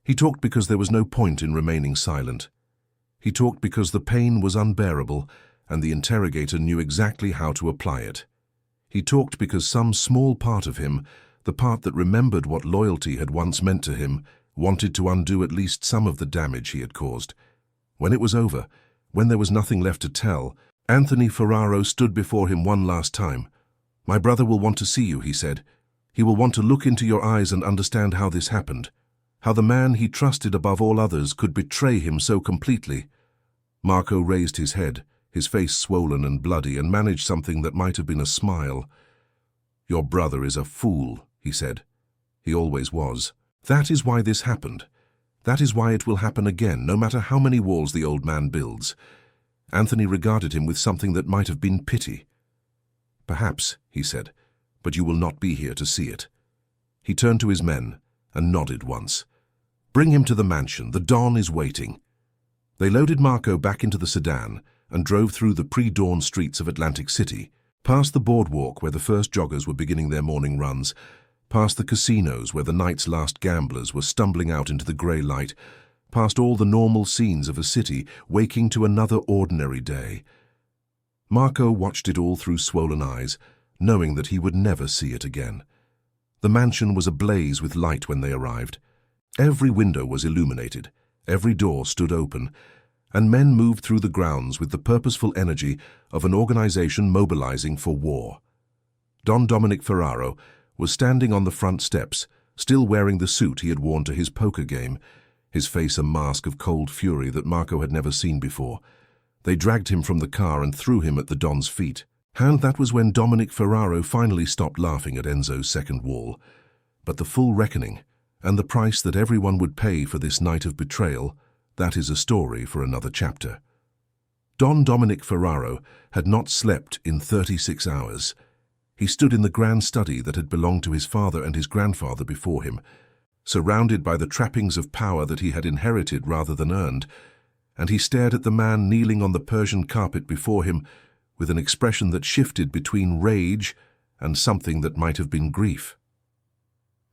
He talked because there was no point in remaining silent. He talked because the pain was unbearable and the interrogator knew exactly how to apply it. He talked because some small part of him, the part that remembered what loyalty had once meant to him, wanted to undo at least some of the damage he had caused. When it was over, when there was nothing left to tell, Anthony Ferraro stood before him one last time. "My brother will want to see you," he said. "He will want to look into your eyes and understand how this happened, how the man he trusted above all others could betray him so completely." Marco raised his head, his face swollen and bloody, and managed something that might have been a smile. "Your brother is a fool," he said. "He always was. That is why this happened. That is why it will happen again, no matter how many walls the old man builds." Anthony regarded him with something that might have been pity. "Perhaps," he said, "but you will not be here to see it." He turned to his men and nodded once. "Bring him to the mansion. The Don is waiting." They loaded Marco back into the sedan and drove through the pre-dawn streets of Atlantic City, past the boardwalk where the first joggers were beginning their morning runs, past the casinos where the night's last gamblers were stumbling out into the grey light, past all the normal scenes of a city waking to another ordinary day. Marco watched it all through swollen eyes, knowing that he would never see it again. The mansion was ablaze with light when they arrived. Every window was illuminated, every door stood open, and men moved through the grounds with the purposeful energy of an organization mobilizing for war. Don Dominic Ferraro was standing on the front steps, still wearing the suit he had worn to his poker game, his face a mask of cold fury that Marco had never seen before. They dragged him from the car and threw him at the Don's feet. And that was when Dominic Ferraro finally stopped laughing at Enzo's second wall. But the full reckoning, and the price that everyone would pay for this night of betrayal, that is a story for another chapter. Don Dominic Ferraro had not slept in 36 hours. He stood in the grand study that had belonged to his father and his grandfather before him, surrounded by the trappings of power that he had inherited rather than earned, and he stared at the man kneeling on the Persian carpet before him with an expression that shifted between rage and something that might have been grief.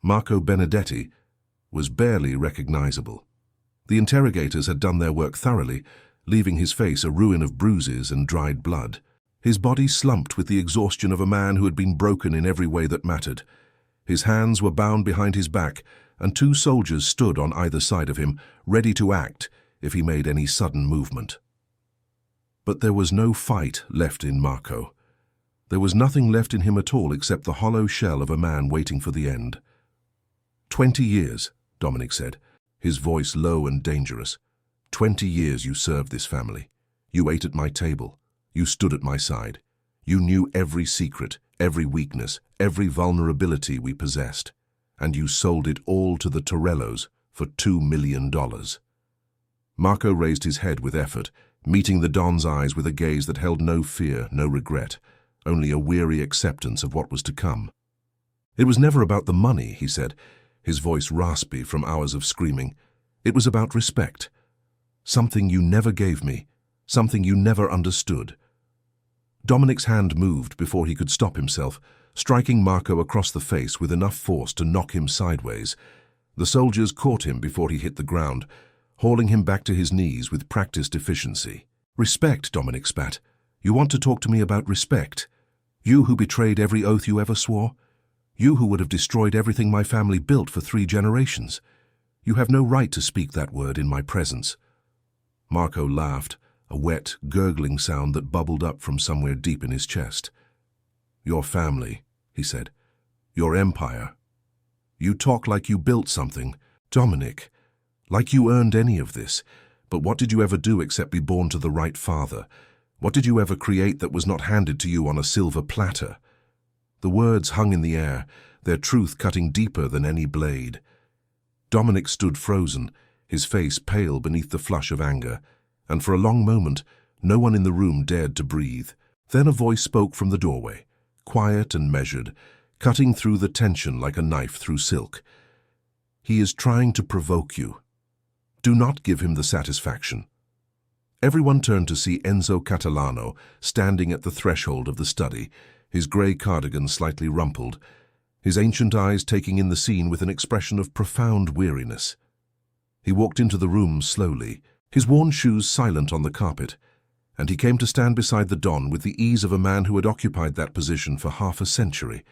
Marco Benedetti was barely recognizable. The interrogators had done their work thoroughly, leaving his face a ruin of bruises and dried blood. His body slumped with the exhaustion of a man who had been broken in every way that mattered. His hands were bound behind his back, and 2 soldiers stood on either side of him, ready to act if he made any sudden movement. But there was no fight left in Marco. There was nothing left in him at all except the hollow shell of a man waiting for the end. 20 years, Dominic said, his voice low and dangerous. 20 years you served this family. You ate at my table. You stood at my side. You knew every secret, every weakness, every vulnerability we possessed. And you sold it all to the Torellos for $2 million. Marco raised his head with effort, meeting the Don's eyes with a gaze that held no fear, no regret, only a weary acceptance of what was to come. "It was never about the money," he said, his voice raspy from hours of screaming. "It was about respect. Something you never gave me, something you never understood." Dominic's hand moved before he could stop himself, striking Marco across the face with enough force to knock him sideways. The soldiers caught him before he hit the ground, hauling him back to his knees with practiced efficiency. "Respect," Dominic spat. "You want to talk to me about respect? You who betrayed every oath you ever swore? You who would have destroyed everything my family built for 3 generations? You have no right to speak that word in my presence." Marco laughed, a wet, gurgling sound that bubbled up from somewhere deep in his chest. "Your family," he said. "Your empire. You talk like you built something, Dominic, like you earned any of this. But what did you ever do except be born to the right father? What did you ever create that was not handed to you on a silver platter?" The words hung in the air, their truth cutting deeper than any blade. Dominic stood frozen, his face pale beneath the flush of anger, and for a long moment no one in the room dared to breathe. Then a voice spoke from the doorway, quiet and measured, cutting through the tension like a knife through silk. "He is trying to provoke you. Do not give him the satisfaction." Everyone turned to see Enzo Catalano standing at the threshold of the study, his grey cardigan slightly rumpled, his ancient eyes taking in the scene with an expression of profound weariness. He walked into the room slowly, his worn shoes silent on the carpet, and he came to stand beside the Don with the ease of a man who had occupied that position for half a century.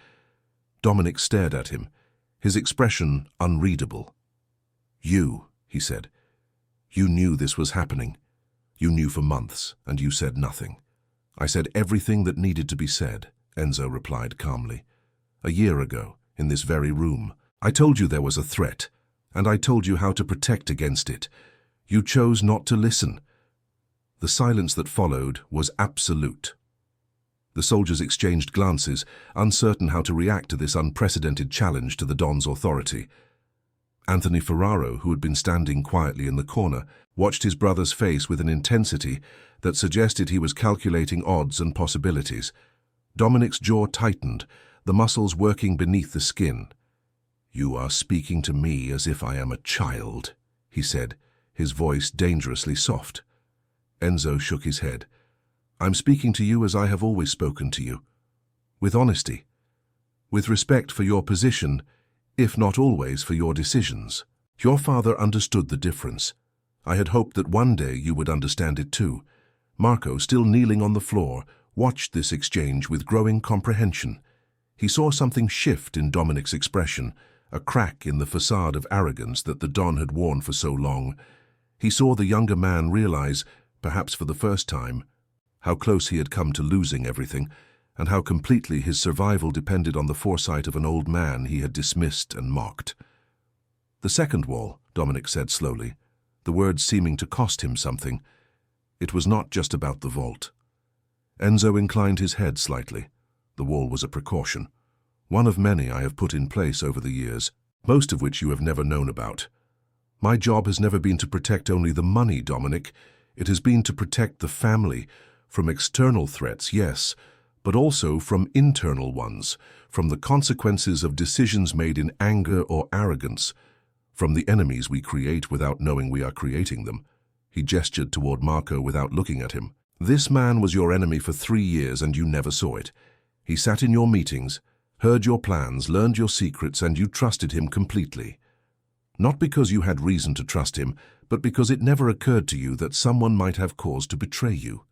Dominic stared at him, his expression unreadable. "You," he said. "You knew this was happening. You knew for months, and you said nothing." "I said everything that needed to be said," Enzo replied calmly. "A year ago, in this very room. I told you there was a threat, and I told you how to protect against it. You chose not to listen." The silence that followed was absolute. The soldiers exchanged glances, uncertain how to react to this unprecedented challenge to the Don's authority. Anthony Ferraro, who had been standing quietly in the corner, watched his brother's face with an intensity that suggested he was calculating odds and possibilities. Dominic's jaw tightened, the muscles working beneath the skin. "You are speaking to me as if I am a child," he said, his voice dangerously soft. Enzo shook his head. "I'm speaking to you as I have always spoken to you. With honesty. With respect for your position, if not always for your decisions. Your father understood the difference. I had hoped that one day you would understand it too." Marco, still kneeling on the floor, watched this exchange with growing comprehension. He saw something shift in Dominic's expression, a crack in the facade of arrogance that the Don had worn for so long. He saw the younger man realize, perhaps for the first time, how close he had come to losing everything, and how completely his survival depended on the foresight of an old man he had dismissed and mocked. "The second wall," Dominic said slowly, the words seeming to cost him something. "It was not just about the vault." Enzo inclined his head slightly. "The wall was a precaution. One of many I have put in place over the years, most of which you have never known about. My job has never been to protect only the money, Dominic. It has been to protect the family, from external threats, yes, but also from internal ones, from the consequences of decisions made in anger or arrogance, from the enemies we create without knowing we are creating them." He gestured toward Marco without looking at him. "This man was your enemy for 3 years and you never saw it. He sat in your meetings, heard your plans, learned your secrets, and you trusted him completely. Not because you had reason to trust him, but because it never occurred to you that someone might have cause to betray you.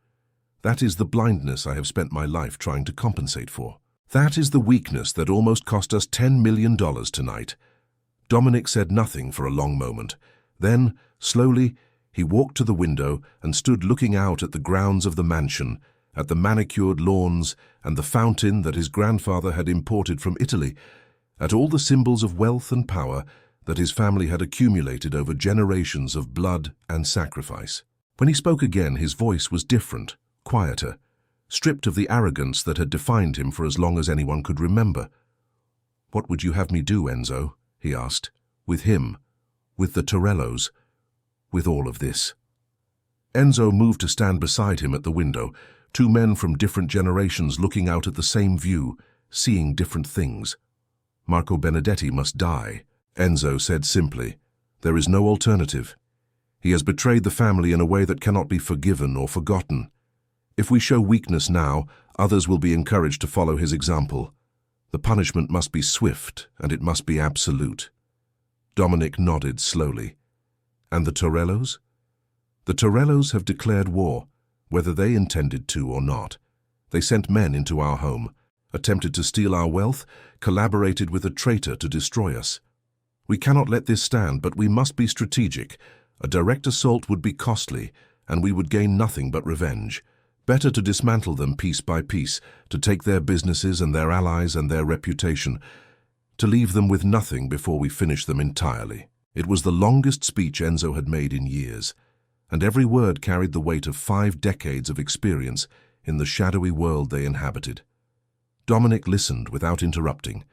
That is the blindness I have spent my life trying to compensate for. That is the weakness that almost cost us $10 million tonight." Dominic said nothing for a long moment. Then, slowly, he walked to the window and stood looking out at the grounds of the mansion, at the manicured lawns and the fountain that his grandfather had imported from Italy, at all the symbols of wealth and power that his family had accumulated over generations of blood and sacrifice. When he spoke again, his voice was different, quieter, stripped of the arrogance that had defined him for as long as anyone could remember. "What would you have me do, Enzo?" he asked. "With him, with the Torellos, with all of this?" Enzo moved to stand beside him at the window, two men from different generations looking out at the same view, seeing different things. "Marco Benedetti must die," Enzo said simply. "There is no alternative. He has betrayed the family in a way that cannot be forgiven or forgotten. If we show weakness now, others will be encouraged to follow his example. The punishment must be swift, and it must be absolute." Dominic nodded slowly. "And the Torellos?" "The Torellos have declared war, whether they intended to or not. They sent men into our home, attempted to steal our wealth, collaborated with a traitor to destroy us. We cannot let this stand, but we must be strategic. A direct assault would be costly, and we would gain nothing but revenge. Better to dismantle them piece by piece, to take their businesses and their allies and their reputation, to leave them with nothing before we finish them entirely." It was the longest speech Enzo had made in years, and every word carried the weight of 5 decades of experience in the shadowy world they inhabited. Dominic listened without interrupting,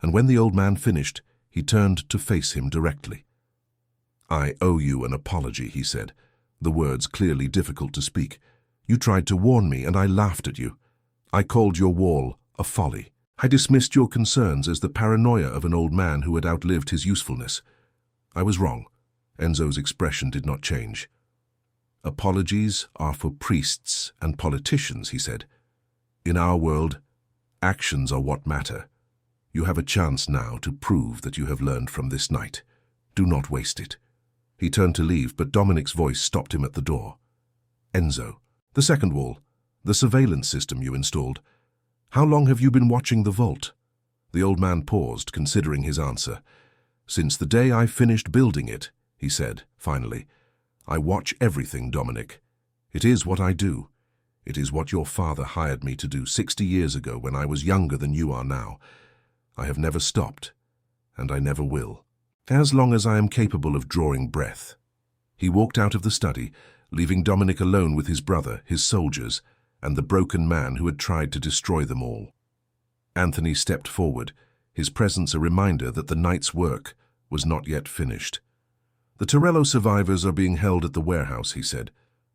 and when the old man finished, he turned to face him directly. "I owe you an apology," he said, the words clearly difficult to speak. "You tried to warn me, and I laughed at you. I called your wall a folly. I dismissed your concerns as the paranoia of an old man who had outlived his usefulness. I was wrong." Enzo's expression did not change. "Apologies are for priests and politicians," he said. "In our world, actions are what matter. You have a chance now to prove that you have learned from this night. Do not waste it." He turned to leave, but Dominic's voice stopped him at the door. "Enzo, the second wall, the surveillance system you installed. How long have you been watching the vault?" The old man paused, considering his answer. "Since the day I finished building it," he said, finally. "I watch everything, Dominic. It is what I do. It is what your father hired me to do 60 years ago when I was younger than you are now. I have never stopped, and I never will, as long as I am capable of drawing breath." He walked out of the study, leaving Dominic alone with his brother, his soldiers, and the broken man who had tried to destroy them all. Anthony stepped forward, his presence a reminder that the night's work was not yet finished. "The Torello survivors are being held at the warehouse," he said.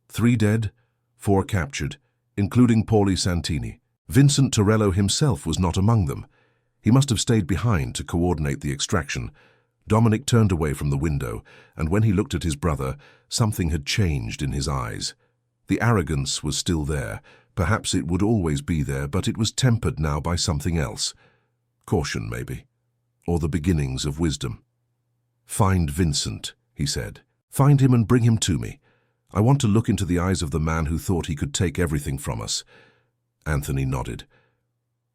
3 dead, 4 captured, including Paulie Santini. Vincent Torello himself was not among them. He must have stayed behind to coordinate the extraction. Dominic turned away from the window, and when he looked at his brother, something had changed in his eyes. The arrogance was still there. Perhaps it would always be there, but it was tempered now by something else. Caution, maybe. Or the beginnings of wisdom. "Find Vincent," he said. "Find him and bring him to me. I want to look into the eyes of the man who thought he could take everything from us." Anthony nodded.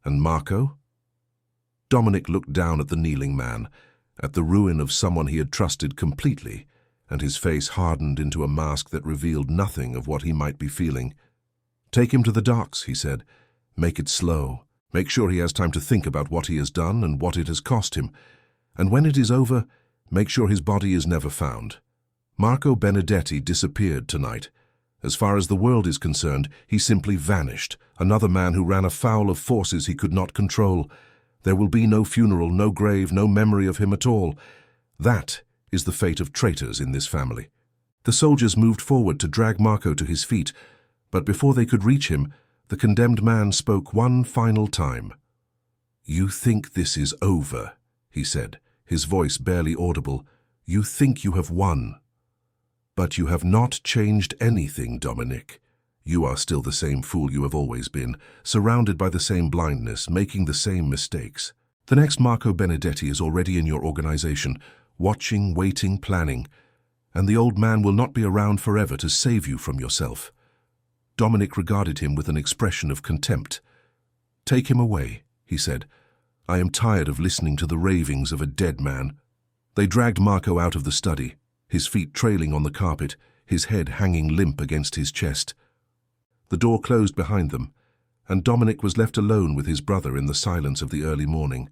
"And Marco?" Dominic looked down at the kneeling man, at the ruin of someone he had trusted completely, and his face hardened into a mask that revealed nothing of what he might be feeling. "Take him to the docks," he said. "Make it slow. Make sure he has time to think about what he has done and what it has cost him. And when it is over, make sure his body is never found. Marco Benedetti disappeared tonight. As far as the world is concerned, he simply vanished, another man who ran afoul of forces he could not control. There will be no funeral, no grave, no memory of him at all. That is the fate of traitors in this family." The soldiers moved forward to drag Marco to his feet, but before they could reach him, the condemned man spoke one final time. "You think this is over," he said, his voice barely audible. "You think you have won. But you have not changed anything, Dominic. You are still the same fool you have always been, surrounded by the same blindness, making the same mistakes. The next Marco Benedetti is already in your organization, watching, waiting, planning, and the old man will not be around forever to save you from yourself." Dominic regarded him with an expression of contempt. "Take him away," he said. "I am tired of listening to the ravings of a dead man." They dragged Marco out of the study, his feet trailing on the carpet, his head hanging limp against his chest. The door closed behind them, and Dominic was left alone with his brother in the silence of the early morning.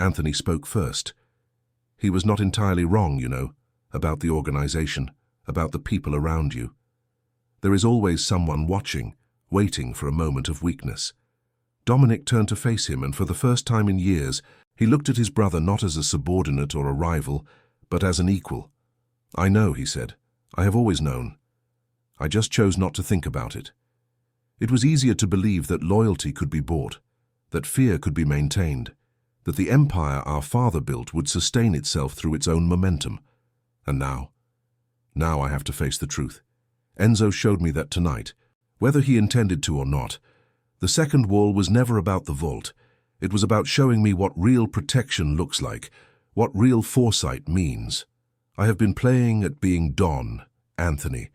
Anthony spoke first. "He was not entirely wrong, you know, about the organization, about the people around you. There is always someone watching, waiting for a moment of weakness." Dominic turned to face him, and for the first time in years, he looked at his brother not as a subordinate or a rival, but as an equal. "I know," he said. "I have always known. I just chose not to think about it. It was easier to believe that loyalty could be bought, that fear could be maintained, that the empire our father built would sustain itself through its own momentum. And now I have to face the truth. Enzo showed me that tonight, whether he intended to or not. The second wall was never about the vault. It was about showing me what real protection looks like, what real foresight means. I have been playing at being Don, Anthony,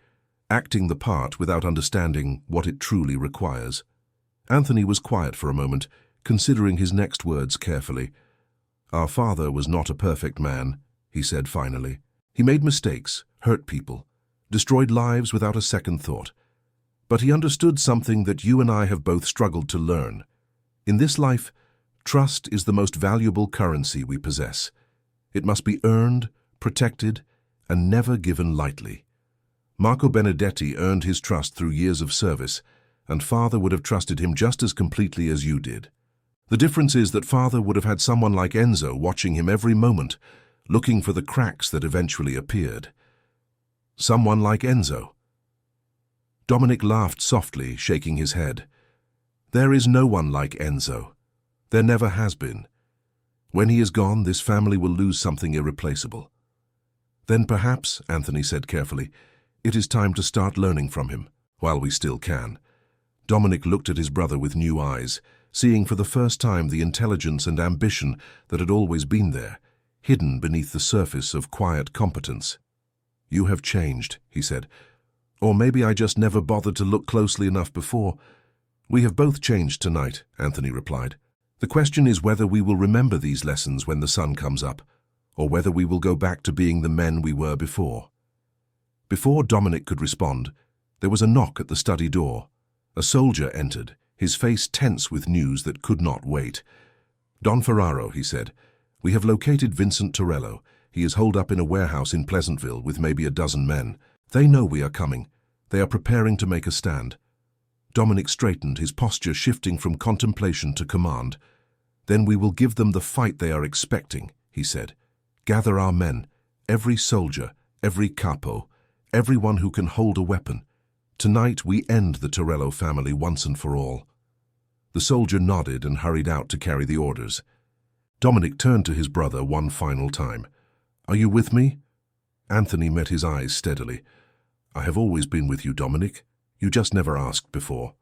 acting the part without understanding what it truly requires." Anthony was quiet for a moment, considering his next words carefully. "Our father was not a perfect man," he said finally. "He made mistakes, hurt people, destroyed lives without a second thought. But he understood something that you and I have both struggled to learn. In this life, trust is the most valuable currency we possess. It must be earned, protected, and never given lightly. Marco Benedetti earned his trust through years of service, and Father would have trusted him just as completely as you did. The difference is that Father would have had someone like Enzo watching him every moment, looking for the cracks that eventually appeared. Someone like Enzo." Dominic laughed softly, shaking his head. "There is no one like Enzo. There never has been. When he is gone, this family will lose something irreplaceable. Then perhaps," Anthony said carefully, "it is time to start learning from him, while we still can." Dominic looked at his brother with new eyes, seeing for the first time the intelligence and ambition that had always been there, hidden beneath the surface of quiet competence. "You have changed," he said. "Or maybe I just never bothered to look closely enough before." "We have both changed tonight," Anthony replied. "The question is whether we will remember these lessons when the sun comes up, or whether we will go back to being the men we were before." Before Dominic could respond, there was a knock at the study door. A soldier entered, his face tense with news that could not wait. "Don Ferraro," he said, "we have located Vincent Torello. He is holed up in a warehouse in Pleasantville with maybe a dozen men. They know we are coming. They are preparing to make a stand." Dominic straightened, his posture shifting from contemplation to command. "Then we will give them the fight they are expecting," he said. "Gather our men, every soldier, every capo, everyone who can hold a weapon. Tonight we end the Torello family once and for all." The soldier nodded and hurried out to carry the orders. Dominic turned to his brother one final time. "Are you with me?" Anthony met his eyes steadily. "I have always been with you, Dominic. You just never asked before."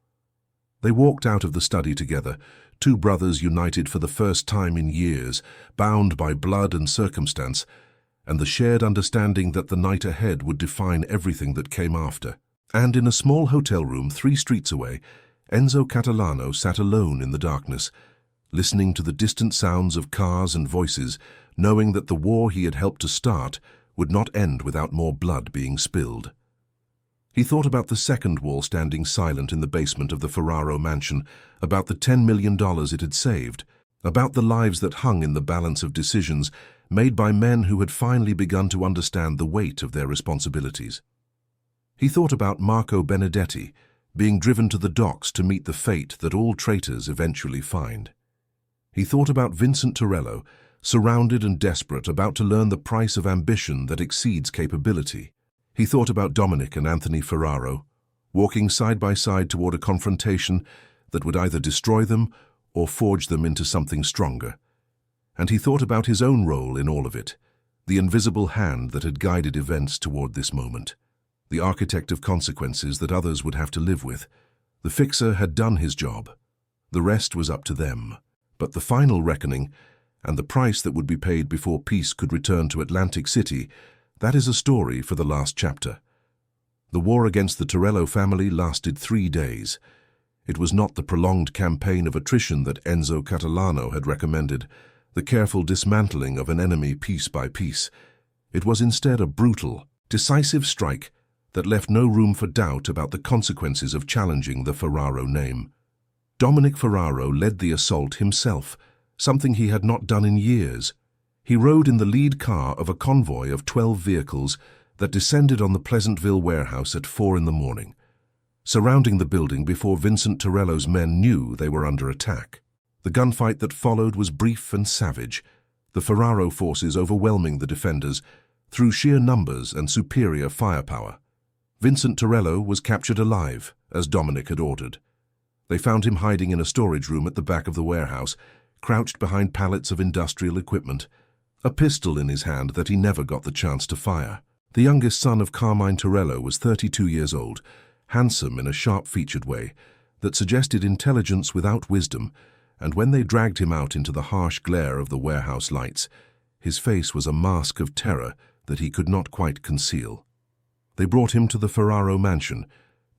They walked out of the study together, two brothers united for the first time in years, bound by blood and circumstance, and the shared understanding that the night ahead would define everything that came after. And in a small hotel room 3 streets away, Enzo Catalano sat alone in the darkness, listening to the distant sounds of cars and voices, knowing that the war he had helped to start would not end without more blood being spilled. He thought about the second wall standing silent in the basement of the Ferraro mansion, about the $10 million it had saved, about the lives that hung in the balance of decisions made by men who had finally begun to understand the weight of their responsibilities. He thought about Marco Benedetti being driven to the docks to meet the fate that all traitors eventually find. He thought about Vincent Torello, surrounded and desperate, about to learn the price of ambition that exceeds capability. He thought about Dominic and Anthony Ferraro, walking side by side toward a confrontation that would either destroy them or forge them into something stronger. And he thought about his own role in all of it, the invisible hand that had guided events toward this moment, the architect of consequences that others would have to live with. The fixer had done his job. The rest was up to them. But the final reckoning, and the price that would be paid before peace could return to Atlantic City, that is a story for the last chapter. The war against the Torello family lasted 3 days. It was not the prolonged campaign of attrition that Enzo Catalano had recommended, the careful dismantling of an enemy piece by piece. It was instead a brutal, decisive strike that left no room for doubt about the consequences of challenging the Ferraro name. Dominic Ferraro led the assault himself, something he had not done in years. He rode in the lead car of a convoy of 12 vehicles that descended on the Pleasantville warehouse at 4 in the morning, surrounding the building before Vincent Torello's men knew they were under attack. The gunfight that followed was brief and savage, the Ferraro forces overwhelming the defenders through sheer numbers and superior firepower. Vincent Torello was captured alive, as Dominic had ordered. They found him hiding in a storage room at the back of the warehouse, crouched behind pallets of industrial equipment, a pistol in his hand that he never got the chance to fire. The youngest son of Carmine Torello was 32 years old, handsome in a sharp-featured way that suggested intelligence without wisdom, and when they dragged him out into the harsh glare of the warehouse lights, his face was a mask of terror that he could not quite conceal. They brought him to the Ferraro mansion,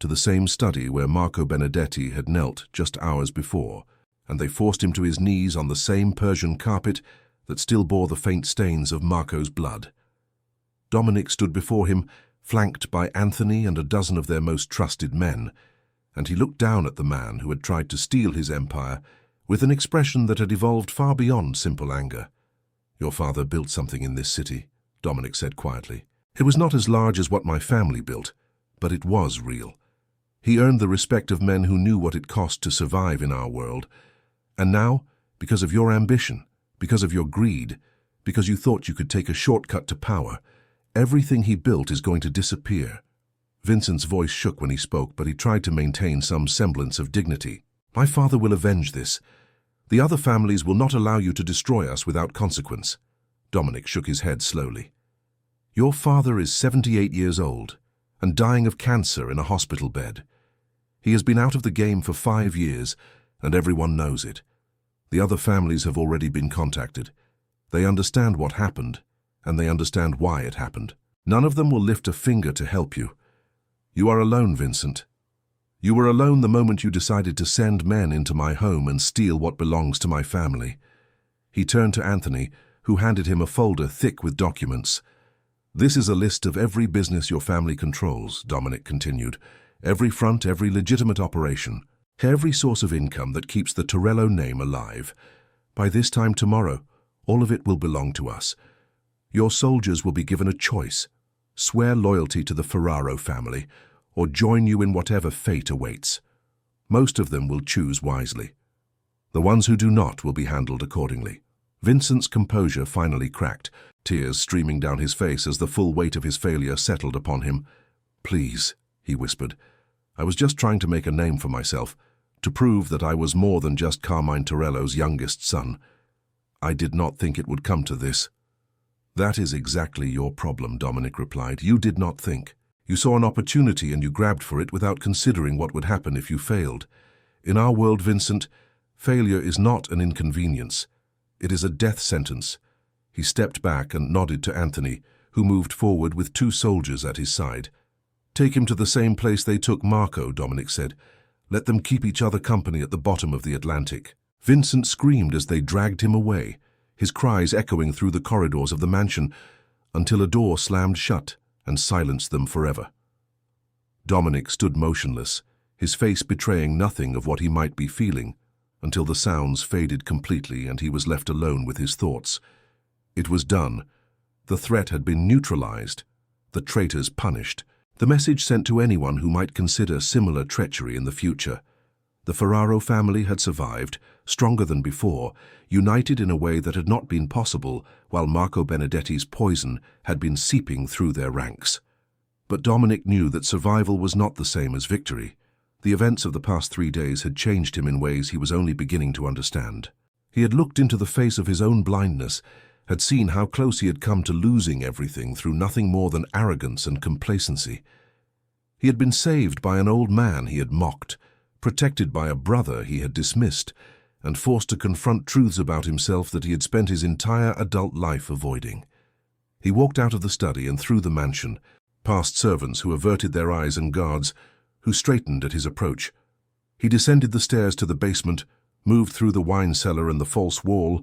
to the same study where Marco Benedetti had knelt just hours before, and they forced him to his knees on the same Persian carpet that still bore the faint stains of Marco's blood. Dominic stood before him, flanked by Anthony and a dozen of their most trusted men, and he looked down at the man who had tried to steal his empire with an expression that had evolved far beyond simple anger. "Your father built something in this city," Dominic said quietly. "It was not as large as what my family built, but it was real. He earned the respect of men who knew what it cost to survive in our world. And now, because of your ambition, because of your greed, because you thought you could take a shortcut to power, everything he built is going to disappear." Vincent's voice shook when he spoke, but he tried to maintain some semblance of dignity. "My father will avenge this. The other families will not allow you to destroy us without consequence." Dominic shook his head slowly. "Your father is 78 years old and dying of cancer in a hospital bed. He has been out of the game for 5 years, and everyone knows it. The other families have already been contacted. They understand what happened, and they understand why it happened. None of them will lift a finger to help you. You are alone, Vincent. You were alone the moment you decided to send men into my home and steal what belongs to my family." He turned to Anthony, who handed him a folder thick with documents. "This is a list of every business your family controls," Dominic continued. "Every front, every legitimate operation, every source of income that keeps the Torello name alive. By this time tomorrow, all of it will belong to us. Your soldiers will be given a choice: swear loyalty to the Ferraro family, or join you in whatever fate awaits. Most of them will choose wisely. The ones who do not will be handled accordingly." Vincent's composure finally cracked, tears streaming down his face as the full weight of his failure settled upon him. "Please," he whispered. "I was just trying to make a name for myself, to prove that I was more than just Carmine Torello's youngest son. I did not think it would come to this." "That is exactly your problem," Dominic replied. "You did not think. You saw an opportunity and you grabbed for it without considering what would happen if you failed. In our world, Vincent, failure is not an inconvenience. It is a death sentence." He stepped back and nodded to Anthony, who moved forward with 2 soldiers at his side. "Take him to the same place they took Marco," Dominic said. "Let them keep each other company at the bottom of the Atlantic." Vincent screamed as they dragged him away, his cries echoing through the corridors of the mansion, until a door slammed shut and silenced them forever. Dominic stood motionless, his face betraying nothing of what he might be feeling, until the sounds faded completely and he was left alone with his thoughts. It was done. The threat had been neutralized, the traitors punished, the message sent to anyone who might consider similar treachery in the future. The Ferraro family had survived, stronger than before, united in a way that had not been possible while Marco Benedetti's poison had been seeping through their ranks. But Dominic knew that survival was not the same as victory. The events of the past 3 days had changed him in ways he was only beginning to understand. He had looked into the face of his own blindness, had seen how close he had come to losing everything through nothing more than arrogance and complacency. He had been saved by an old man he had mocked, protected by a brother he had dismissed, and forced to confront truths about himself that he had spent his entire adult life avoiding. He walked out of the study and through the mansion, past servants who averted their eyes and guards, who straightened at his approach. He descended the stairs to the basement, moved through the wine cellar and the false wall,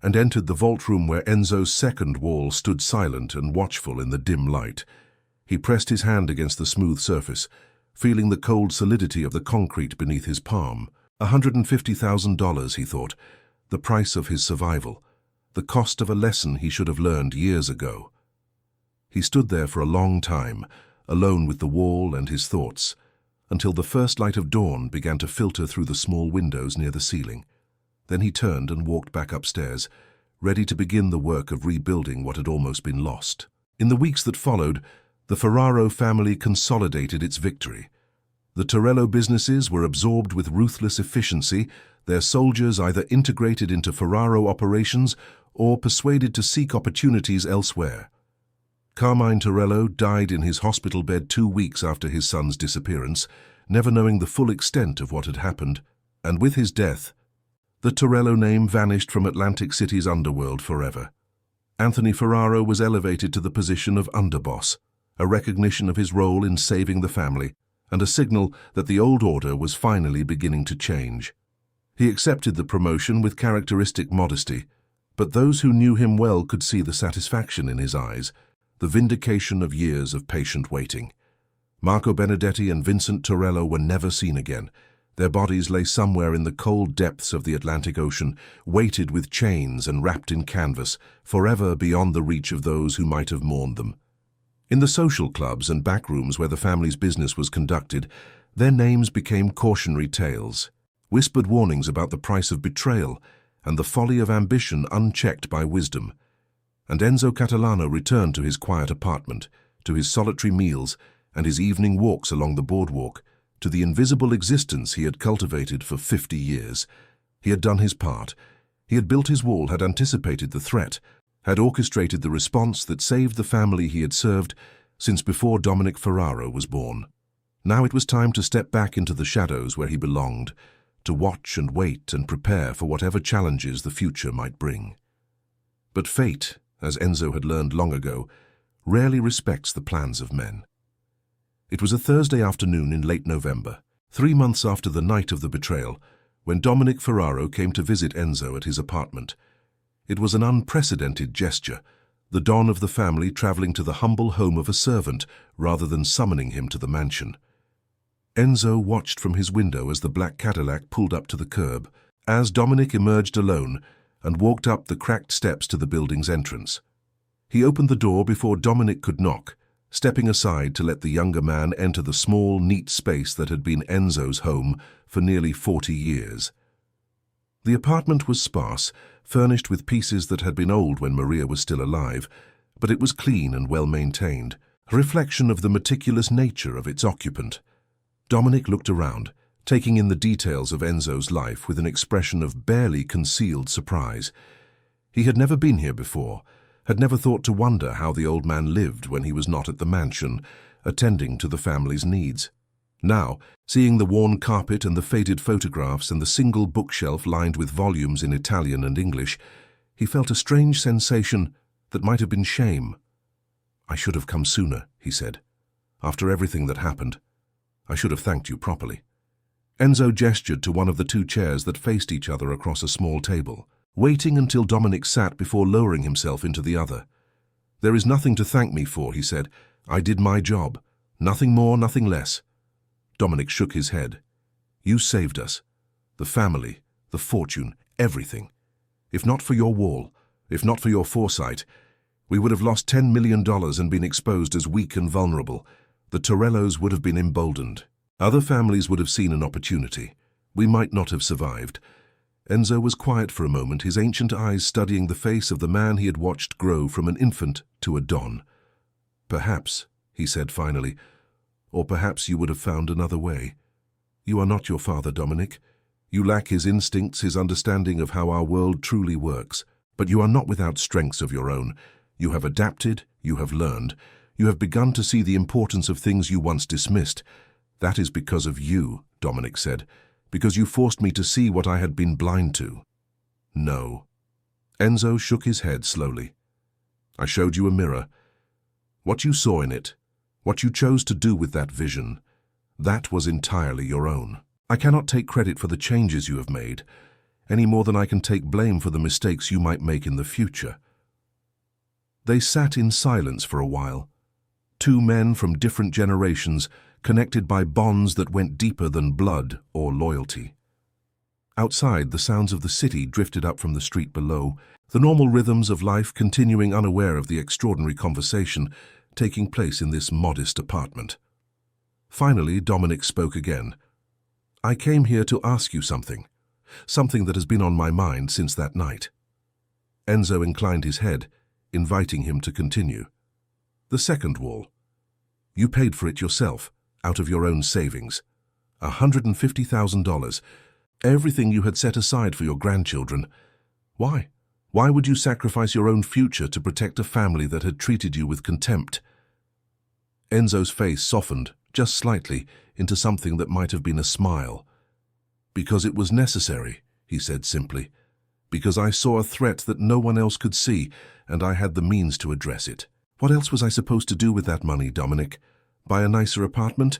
and entered the vault room where Enzo's second wall stood silent and watchful in the dim light. He pressed his hand against the smooth surface, feeling the cold solidity of the concrete beneath his palm. $150,000, he thought, the price of his survival, the cost of a lesson he should have learned years ago. He stood there for a long time, alone with the wall and his thoughts, until the first light of dawn began to filter through the small windows near the ceiling. Then he turned and walked back upstairs, ready to begin the work of rebuilding what had almost been lost. In the weeks that followed, the Ferraro family consolidated its victory. The Torello businesses were absorbed with ruthless efficiency, their soldiers either integrated into Ferraro operations or persuaded to seek opportunities elsewhere. Carmine Torello died in his hospital bed 2 weeks after his son's disappearance, never knowing the full extent of what had happened, and with his death, the Torello name vanished from Atlantic City's underworld forever. Anthony Ferraro was elevated to the position of underboss, a recognition of his role in saving the family, and a signal that the old order was finally beginning to change. He accepted the promotion with characteristic modesty, but those who knew him well could see the satisfaction in his eyes, the vindication of years of patient waiting. Marco Benedetti and Vincent Torello were never seen again. Their bodies lay somewhere in the cold depths of the Atlantic Ocean, weighted with chains and wrapped in canvas, forever beyond the reach of those who might have mourned them. In the social clubs and back rooms where the family's business was conducted, their names became cautionary tales, whispered warnings about the price of betrayal and the folly of ambition unchecked by wisdom. And Enzo Catalano returned to his quiet apartment, to his solitary meals and his evening walks along the boardwalk, to the invisible existence he had cultivated for 50 years. He had done his part. He had built his wall, had anticipated the threat, had orchestrated the response that saved the family he had served since before Dominic Ferraro was born. Now it was time to step back into the shadows where he belonged, to watch and wait and prepare for whatever challenges the future might bring. But fate, as Enzo had learned long ago, rarely respects the plans of men. It was a Thursday afternoon in late November, 3 months after the night of the betrayal, when Dominic Ferraro came to visit Enzo at his apartment. It was an unprecedented gesture, the Don of the family traveling to the humble home of a servant rather than summoning him to the mansion. Enzo watched from his window as the black Cadillac pulled up to the curb, as Dominic emerged alone and walked up the cracked steps to the building's entrance. He opened the door before Dominic could knock, stepping aside to let the younger man enter the small, neat space that had been Enzo's home for nearly 40 years. The apartment was sparse, furnished with pieces that had been old when Maria was still alive, but it was clean and well-maintained, a reflection of the meticulous nature of its occupant. Dominic looked around, taking in the details of Enzo's life with an expression of barely concealed surprise. He had never been here before, had never thought to wonder how the old man lived when he was not at the mansion, attending to the family's needs. Now, seeing the worn carpet and the faded photographs and the single bookshelf lined with volumes in Italian and English, he felt a strange sensation that might have been shame. "I should have come sooner," he said. "After everything that happened, I should have thanked you properly." Enzo gestured to one of the 2 chairs that faced each other across a small table, waiting until Dominic sat before lowering himself into the other. "There is nothing to thank me for," he said. "I did my job. Nothing more, nothing less." Dominic shook his head. "You saved us. The family, the fortune, everything. If not for your wall, if not for your foresight, we would have lost $10 million and been exposed as weak and vulnerable. The Torellos would have been emboldened. Other families would have seen an opportunity. We might not have survived." Enzo was quiet for a moment, his ancient eyes studying the face of the man he had watched grow from an infant to a Don. "Perhaps," he said finally, "or perhaps you would have found another way. You are not your father, Dominic. You lack his instincts, his understanding of how our world truly works. But you are not without strengths of your own. You have adapted, you have learned. You have begun to see the importance of things you once dismissed. That is because of you," Dominic said, "because you forced me to see what I had been blind to." "No." Enzo shook his head slowly. "I showed you a mirror. What you saw in it, what you chose to do with that vision, that was entirely your own. I cannot take credit for the changes you have made, any more than I can take blame for the mistakes you might make in the future." They sat in silence for a while, 2 men from different generations, connected by bonds that went deeper than blood or loyalty. Outside, the sounds of the city drifted up from the street below, the normal rhythms of life continuing unaware of the extraordinary conversation taking place in this modest apartment. Finally, Dominic spoke again. "I came here to ask you something that has been on my mind since that night." Enzo inclined his head, inviting him to continue. "The second wall. You paid for it yourself, out of your own savings. $150,000, everything you had set aside for your grandchildren. Why? Why would you sacrifice your own future to protect a family that had treated you with contempt?" Enzo's face softened, just slightly, into something that might have been a smile. "Because it was necessary," he said simply. "Because I saw a threat that no one else could see, and I had the means to address it. What else was I supposed to do with that money, Dominic? Buy a nicer apartment?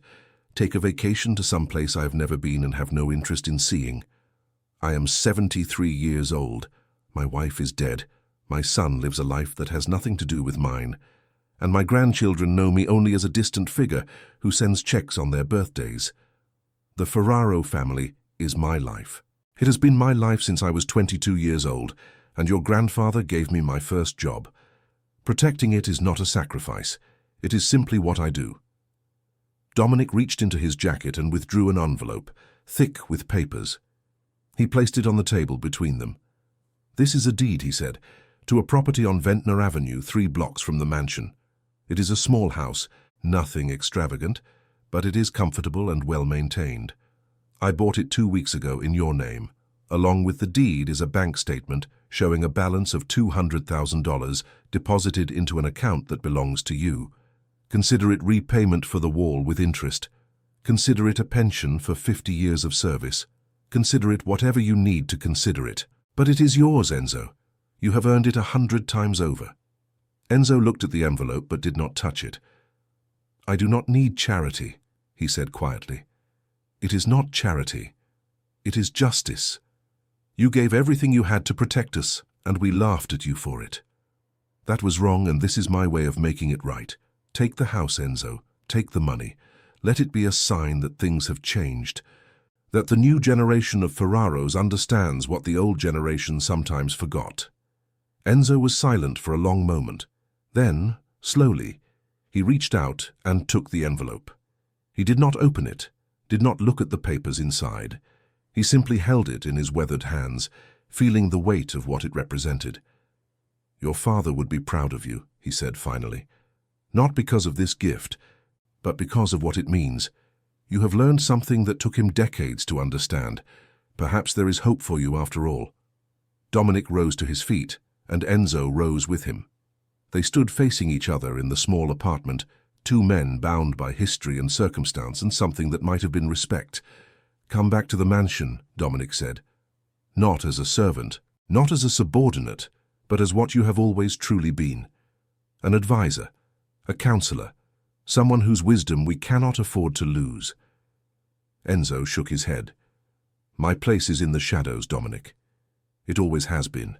Take a vacation to some place I have never been and have no interest in seeing? I am 73 years old. My wife is dead. My son lives a life that has nothing to do with mine. And my grandchildren know me only as a distant figure who sends checks on their birthdays. The Ferraro family is my life. It has been my life since I was 22 years old, and your grandfather gave me my first job. Protecting it is not a sacrifice. It is simply what I do." Dominic reached into his jacket and withdrew an envelope, thick with papers. He placed it on the table between them. "This is a deed," he said, "to a property on Ventnor Avenue, 3 blocks from the mansion. It is a small house, nothing extravagant, but it is comfortable and well-maintained. I bought it 2 weeks ago in your name. Along with the deed is a bank statement showing a balance of $200,000 deposited into an account that belongs to you. Consider it repayment for the wall with interest. Consider it a pension for 50 years of service. Consider it whatever you need to consider it. But it is yours, Enzo. You have earned it 100 times over." Enzo looked at the envelope but did not touch it. "I do not need charity," he said quietly. "It is not charity. It is justice. You gave everything you had to protect us, and we laughed at you for it. That was wrong, and this is my way of making it right. Take the house, Enzo. Take the money. Let it be a sign that things have changed, that the new generation of Ferraros understands what the old generation sometimes forgot." Enzo was silent for a long moment. Then, slowly, he reached out and took the envelope. He did not open it, did not look at the papers inside. He simply held it in his weathered hands, feeling the weight of what it represented. "Your father would be proud of you," he said finally. "Not because of this gift, but because of what it means. You have learned something that took him decades to understand. Perhaps there is hope for you after all." Dominic rose to his feet, and Enzo rose with him. They stood facing each other in the small apartment, two men bound by history and circumstance and something that might have been respect. "Come back to the mansion," Dominic said. "Not as a servant, not as a subordinate, but as what you have always truly been. An advisor, a counselor, someone whose wisdom we cannot afford to lose." Enzo shook his head. "My place is in the shadows, Dominic. It always has been.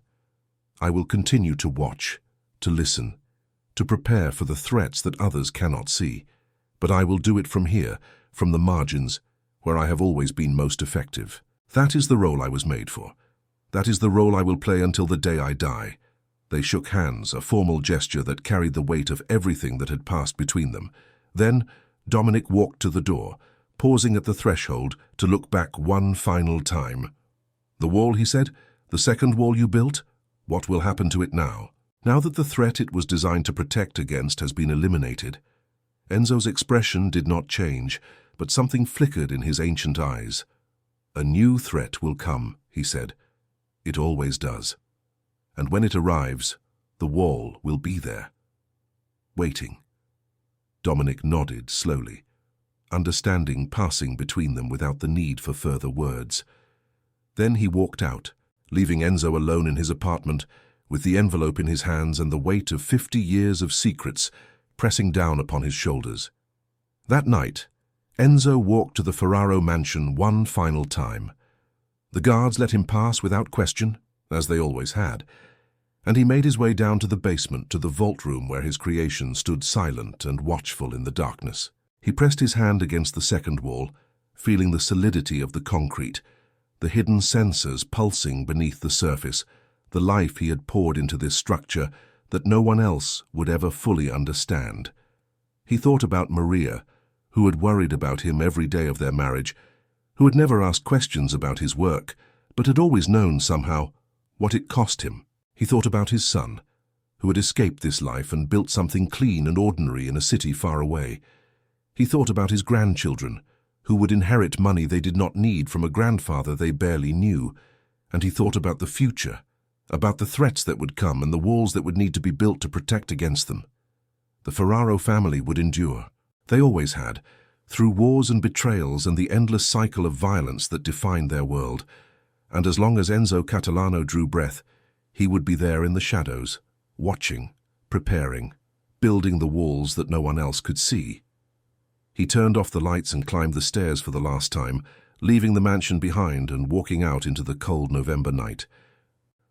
I will continue to watch, to listen, to prepare for the threats that others cannot see. But I will do it from here, from the margins, where I have always been most effective. That is the role I was made for. That is the role I will play until the day I die." They shook hands, a formal gesture that carried the weight of everything that had passed between them. Then Dominic walked to the door, pausing at the threshold to look back one final time. "The wall," he said, "the second wall you built? What will happen to it now? Now that the threat it was designed to protect against has been eliminated?" Enzo's expression did not change, but something flickered in his ancient eyes. "A new threat will come," he said. "It always does. And when it arrives, the wall will be there, waiting." Dominic nodded slowly, understanding passing between them without the need for further words. Then he walked out, leaving Enzo alone in his apartment, with the envelope in his hands and the weight of 50 years of secrets pressing down upon his shoulders. That night, Enzo walked to the Ferraro mansion one final time. The guards let him pass without question, as they always had, and he made his way down to the basement, to the vault room where his creation stood silent and watchful in the darkness. He pressed his hand against the second wall, feeling the solidity of the concrete, the hidden sensors pulsing beneath the surface, the life he had poured into this structure that no one else would ever fully understand. He thought about Maria, who had worried about him every day of their marriage, who had never asked questions about his work, but had always known somehow what it cost him. He thought about his son, who had escaped this life and built something clean and ordinary in a city far away. He thought about his grandchildren, who would inherit money they did not need from a grandfather they barely knew. And he thought about the future, about the threats that would come and the walls that would need to be built to protect against them. The Ferraro family would endure. They always had, through wars and betrayals and the endless cycle of violence that defined their world. And as long as Enzo Catalano drew breath, he would be there in the shadows, watching, preparing, building the walls that no one else could see. He turned off the lights and climbed the stairs for the last time, leaving the mansion behind and walking out into the cold November night.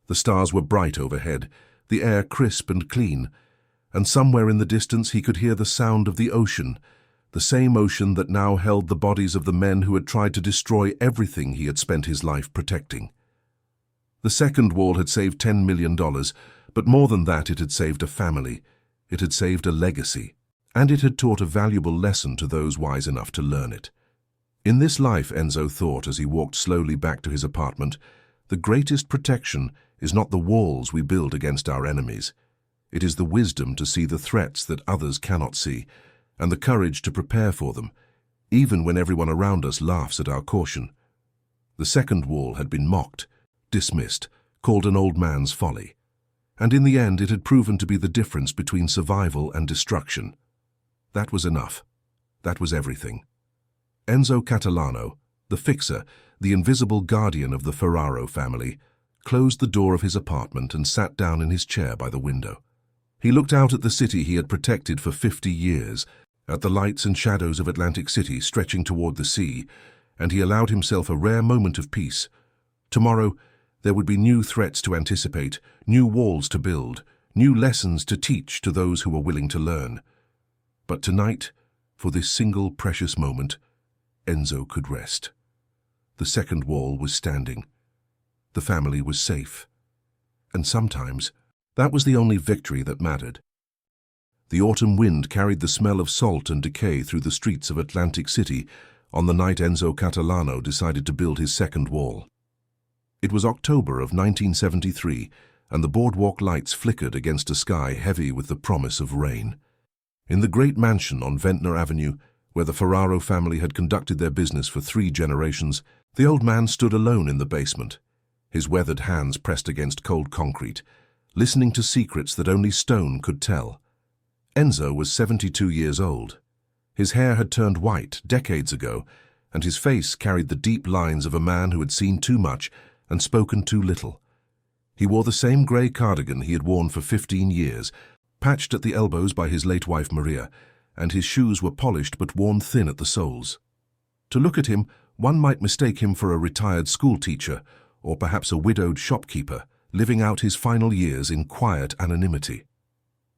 The stars were bright overhead, the air crisp and clean, and somewhere in the distance he could hear the sound of the ocean, the same ocean that now held the bodies of the men who had tried to destroy everything he had spent his life protecting. The second wall had saved $10 million, but more than that, it had saved a family. It had saved a legacy, and it had taught a valuable lesson to those wise enough to learn it. In this life, Enzo thought as he walked slowly back to his apartment, the greatest protection is not the walls we build against our enemies. It is the wisdom to see the threats that others cannot see, and the courage to prepare for them, even when everyone around us laughs at our caution. The second wall had been mocked, dismissed, called an old man's folly. And in the end it had proven to be the difference between survival and destruction. That was enough. That was everything. Enzo Catalano, the fixer, the invisible guardian of the Ferraro family, closed the door of his apartment and sat down in his chair by the window. He looked out at the city he had protected for 50 years, at the lights and shadows of Atlantic City stretching toward the sea, and he allowed himself a rare moment of peace. Tomorrow, there would be new threats to anticipate, new walls to build, new lessons to teach to those who were willing to learn. But tonight, for this single precious moment, Enzo could rest. The second wall was standing. The family was safe. And sometimes, that was the only victory that mattered. The autumn wind carried the smell of salt and decay through the streets of Atlantic City on the night Enzo Catalano decided to build his second wall. It was October of 1973, and the boardwalk lights flickered against a sky heavy with the promise of rain. In the great mansion on Ventnor Avenue, where the Ferraro family had conducted their business for 3 generations, the old man stood alone in the basement, his weathered hands pressed against cold concrete, listening to secrets that only stone could tell. Enzo was 72 years old. His hair had turned white decades ago, and his face carried the deep lines of a man who had seen too much and spoken too little. He wore the same grey cardigan he had worn for 15 years, patched at the elbows by his late wife Maria, and his shoes were polished but worn thin at the soles. To look at him, one might mistake him for a retired school teacher, or perhaps a widowed shopkeeper, living out his final years in quiet anonymity.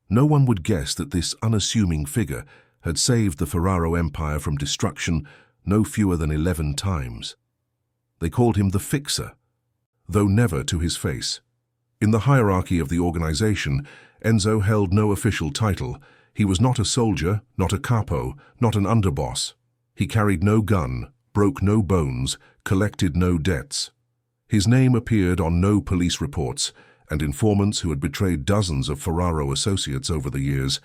No one would guess that this unassuming figure had saved the Ferraro empire from destruction no fewer than 11 times. They called him the Fixer, though never to his face. In the hierarchy of the organization, Enzo held no official title. He was not a soldier, not a capo, not an underboss. He carried no gun, broke no bones, collected no debts. His name appeared on no police reports, and informants who had betrayed dozens of Ferraro associates over the years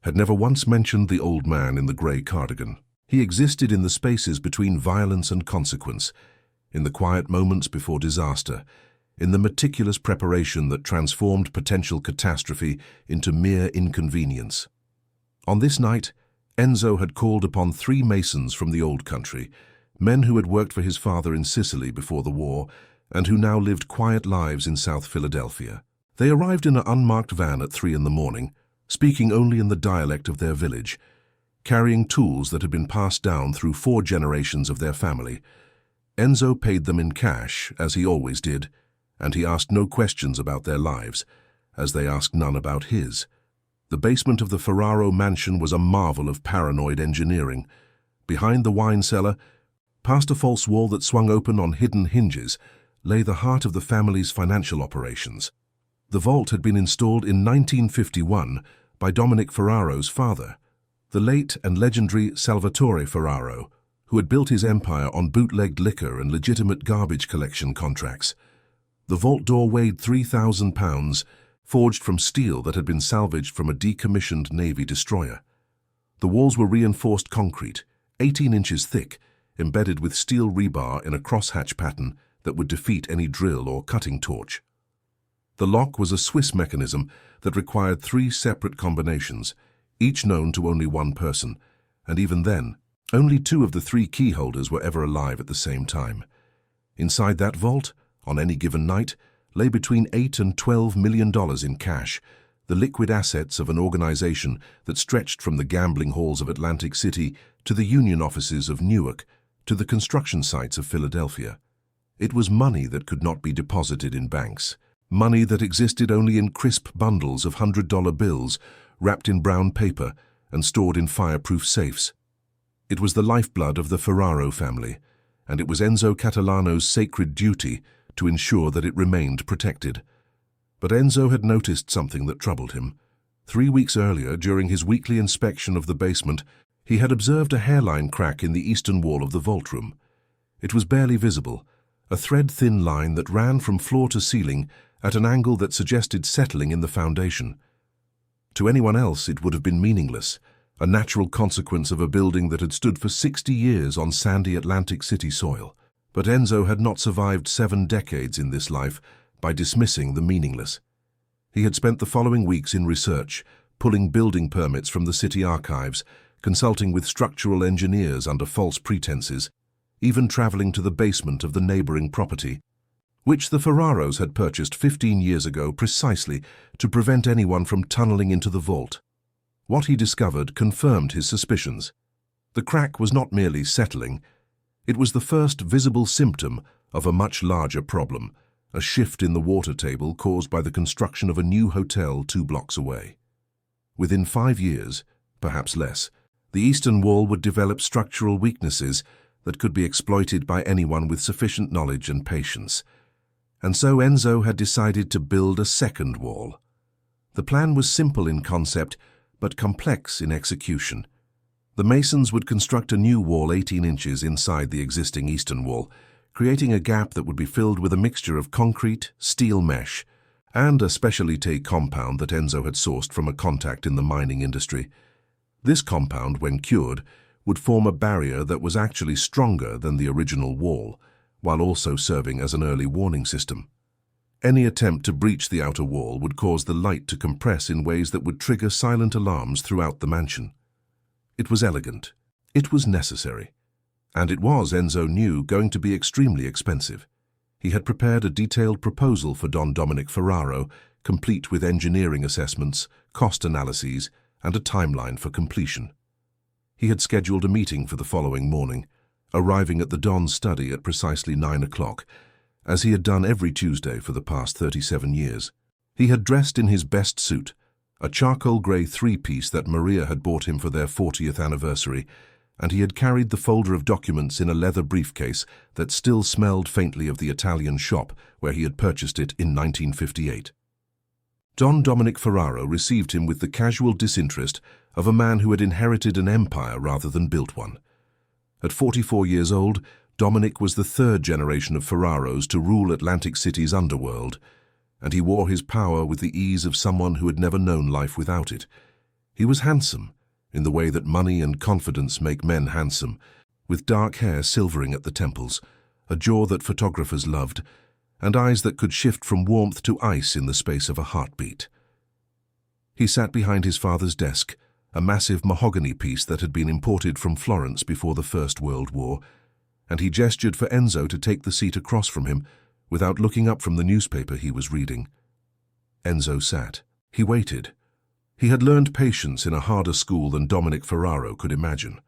had never once mentioned the old man in the grey cardigan. He existed in the spaces between violence and consequence, in the quiet moments before disaster, in the meticulous preparation that transformed potential catastrophe into mere inconvenience. On this night, Enzo had called upon 3 masons from the old country, men who had worked for his father in Sicily before the war, and who now lived quiet lives in South Philadelphia. They arrived in an unmarked van at 3 in the morning, speaking only in the dialect of their village, carrying tools that had been passed down through 4 generations of their family. Enzo paid them in cash, as he always did, and he asked no questions about their lives, as they asked none about his. The basement of the Ferraro mansion was a marvel of paranoid engineering. Behind the wine cellar, past a false wall that swung open on hidden hinges, lay the heart of the family's financial operations. The vault had been installed in 1951 by Dominic Ferraro's father, the late and legendary Salvatore Ferraro, who had built his empire on bootlegged liquor and legitimate garbage collection contracts. The vault door weighed 3,000 pounds, forged from steel that had been salvaged from a decommissioned Navy destroyer. The walls were reinforced concrete, 18 inches thick, embedded with steel rebar in a crosshatch pattern that would defeat any drill or cutting torch. The lock was a Swiss mechanism that required 3 separate combinations, each known to only one person, and even then, only 2 of the 3 key holders were ever alive at the same time. Inside that vault, on any given night, lay between $8 and $12 million in cash, the liquid assets of an organization that stretched from the gambling halls of Atlantic City to the union offices of Newark to the construction sites of Philadelphia. It was money that could not be deposited in banks, money that existed only in crisp bundles of $100 bills wrapped in brown paper and stored in fireproof safes. It was the lifeblood of the Ferraro family, and it was Enzo Catalano's sacred duty to ensure that it remained protected. But Enzo had noticed something that troubled him. 3 weeks earlier, during his weekly inspection of the basement, he had observed a hairline crack in the eastern wall of the vault room. It was barely visible, a thread-thin line that ran from floor to ceiling at an angle that suggested settling in the foundation. To anyone else, it would have been meaningless, a natural consequence of a building that had stood for 60 years on sandy Atlantic City soil. But Enzo had not survived 7 decades in this life by dismissing the meaningless. He had spent the following weeks in research, pulling building permits from the city archives, consulting with structural engineers under false pretenses, even traveling to the basement of the neighboring property. which the Ferraros had purchased 15 years ago precisely to prevent anyone from tunneling into the vault. What he discovered confirmed his suspicions. The crack was not merely settling, it was the first visible symptom of a much larger problem, a shift in the water table caused by the construction of a new hotel 2 blocks away. Within 5 years, perhaps less, the eastern wall would develop structural weaknesses that could be exploited by anyone with sufficient knowledge and patience. And so Enzo had decided to build a second wall. The plan was simple in concept, but complex in execution. The masons would construct a new wall 18 inches inside the existing eastern wall, creating a gap that would be filled with a mixture of concrete, steel mesh, and a specialty compound that Enzo had sourced from a contact in the mining industry. This compound, when cured, would form a barrier that was actually stronger than the original wall, while also serving as an early warning system. Any attempt to breach the outer wall would cause the light to compress in ways that would trigger silent alarms throughout the mansion. It was elegant. It was necessary. And it was, Enzo knew, going to be extremely expensive. He had prepared a detailed proposal for Don Dominic Ferraro, complete with engineering assessments, cost analyses, and a timeline for completion. He had scheduled a meeting for the following morning, arriving at the Don's study at precisely 9 o'clock, as he had done every Tuesday for the past 37 years. He had dressed in his best suit, a charcoal grey 3-piece that Maria had bought him for their 40th anniversary, and he had carried the folder of documents in a leather briefcase that still smelled faintly of the Italian shop where he had purchased it in 1958. Don Dominic Ferraro received him with the casual disinterest of a man who had inherited an empire rather than built one. At 44 years old, Dominic was the 3rd generation of Ferraros to rule Atlantic City's underworld, and he wore his power with the ease of someone who had never known life without it. He was handsome, in the way that money and confidence make men handsome, with dark hair silvering at the temples, a jaw that photographers loved, and eyes that could shift from warmth to ice in the space of a heartbeat. He sat behind his father's desk, a massive mahogany piece that had been imported from Florence before the First World War, and he gestured for Enzo to take the seat across from him, without looking up from the newspaper he was reading. Enzo sat. He waited. He had learned patience in a harder school than Dominic Ferraro could imagine.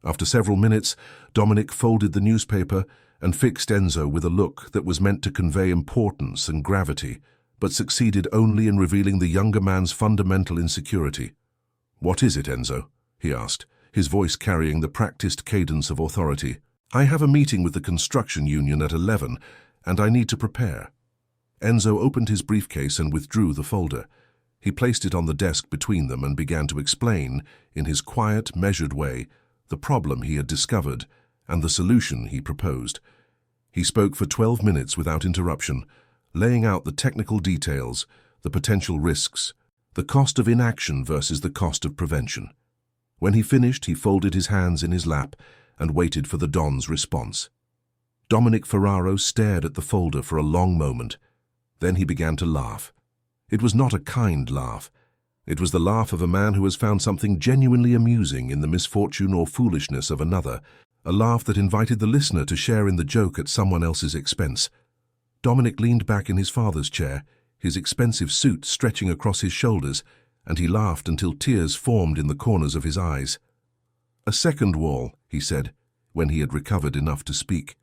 After several minutes, Dominic folded the newspaper and fixed Enzo with a look that was meant to convey importance and gravity, but succeeded only in revealing the younger man's fundamental insecurity. "What is it, Enzo?" he asked, his voice carrying the practiced cadence of authority. "I have a meeting with the construction union at 11, and I need to prepare." Enzo opened his briefcase and withdrew the folder. He placed it on the desk between them and began to explain, in his quiet, measured way, the problem he had discovered and the solution he proposed. He spoke for 12 minutes without interruption, laying out the technical details, the potential risks, the cost of inaction versus the cost of prevention. When he finished, he folded his hands in his lap and waited for the Don's response. Dominic Ferraro stared at the folder for a long moment. Then he began to laugh. It was not a kind laugh. It was the laugh of a man who has found something genuinely amusing in the misfortune or foolishness of another, a laugh that invited the listener to share in the joke at someone else's expense. Dominic leaned back in his father's chair, his expensive suit stretching across his shoulders, and he laughed until tears formed in the corners of his eyes. "A second wall," he said, when he had recovered enough to speak.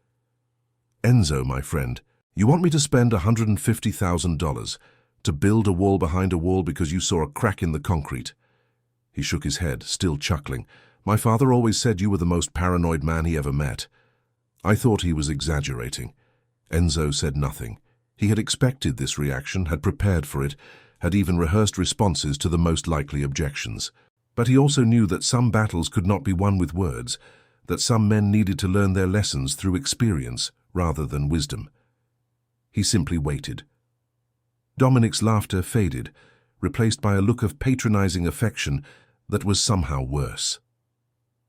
"Enzo, my friend, you want me to spend $150,000 to build a wall behind a wall because you saw a crack in the concrete?" He shook his head, still chuckling. "My father always said you were the most paranoid man he ever met." I thought he was exaggerating. Enzo said nothing. He had expected this reaction, had prepared for it, had even rehearsed responses to the most likely objections. But he also knew that some battles could not be won with words, that some men needed to learn their lessons through experience rather than wisdom. He simply waited. Dominic's laughter faded, replaced by a look of patronizing affection that was somehow worse.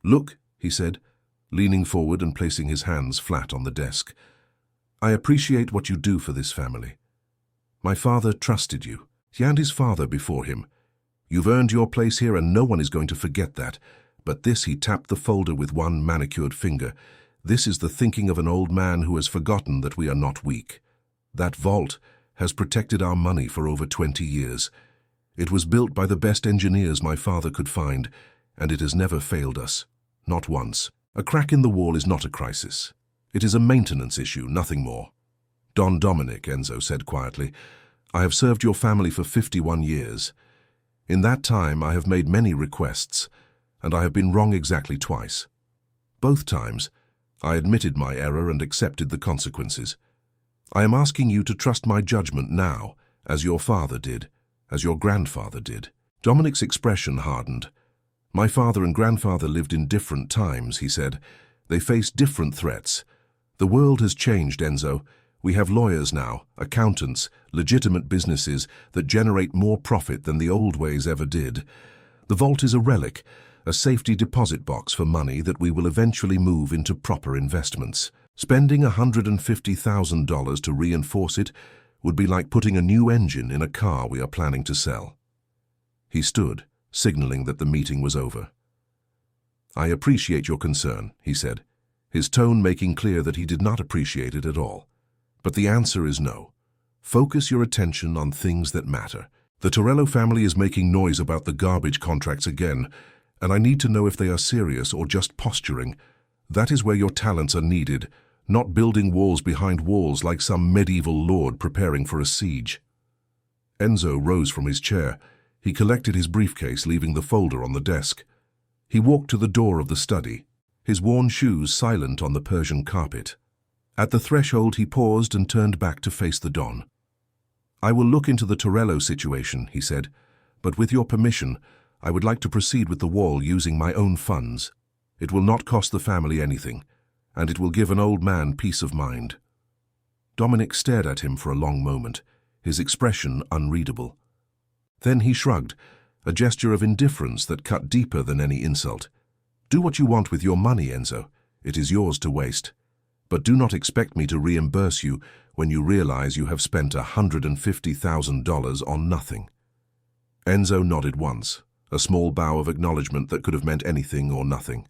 "Look," he said, leaning forward and placing his hands flat on the desk. "I appreciate what you do for this family. My father trusted you, and his father before him. You've earned your place here and no one is going to forget that. But this," he tapped the folder with one manicured finger, "this is the thinking of an old man who has forgotten that we are not weak. That vault has protected our money for over 20 years. It was built by the best engineers my father could find, and it has never failed us. Not once. A crack in the wall is not a crisis. It is a maintenance issue, nothing more. Don Dominic, Enzo said quietly, I have served your family for 51 years. In that time I have made many requests, and I have been wrong exactly twice. Both times, I admitted my error and accepted the consequences. I am asking you to trust my judgment now, as your father did, as your grandfather did. Dominic's expression hardened. My father and grandfather lived in different times, he said. They faced different threats. The world has changed, Enzo. We have lawyers now, accountants, legitimate businesses that generate more profit than the old ways ever did. The vault is a relic, a safety deposit box for money that we will eventually move into proper investments. Spending $150,000 to reinforce it would be like putting a new engine in a car we are planning to sell. He stood, signaling that the meeting was over. I appreciate your concern, he said, his tone making clear that he did not appreciate it at all. But the answer is no. Focus your attention on things that matter. The Torello family is making noise about the garbage contracts again, and I need to know if they are serious or just posturing. That is where your talents are needed, not building walls behind walls like some medieval lord preparing for a siege. Enzo rose from his chair. He collected his briefcase, leaving the folder on the desk. He walked to the door of the study, his worn shoes silent on the Persian carpet. At the threshold he paused and turned back to face the Don. I will look into the Torello situation, he said, but with your permission, I would like to proceed with the wall using my own funds. It will not cost the family anything, and it will give an old man peace of mind. Dominic stared at him for a long moment, his expression unreadable. Then he shrugged, a gesture of indifference that cut deeper than any insult. Do what you want with your money, Enzo. It is yours to waste. But do not expect me to reimburse you when you realize you have spent $150,000 on nothing. Enzo nodded once, a small bow of acknowledgement that could have meant anything or nothing.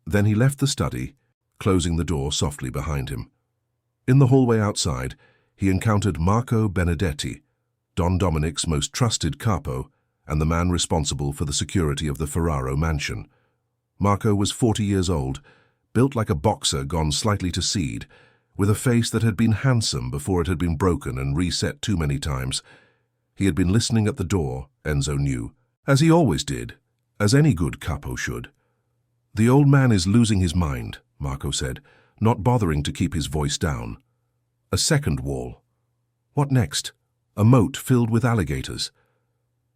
Then he left the study, closing the door softly behind him. In the hallway outside, he encountered Marco Benedetti, Don Dominic's most trusted capo and the man responsible for the security of the Ferraro mansion. Marco was 40 years old, built like a boxer gone slightly to seed, with a face that had been handsome before it had been broken and reset too many times. He had been listening at the door, Enzo knew, as he always did, as any good capo should. The old man is losing his mind, Marco said, not bothering to keep his voice down. A second wall. What next? A moat filled with alligators.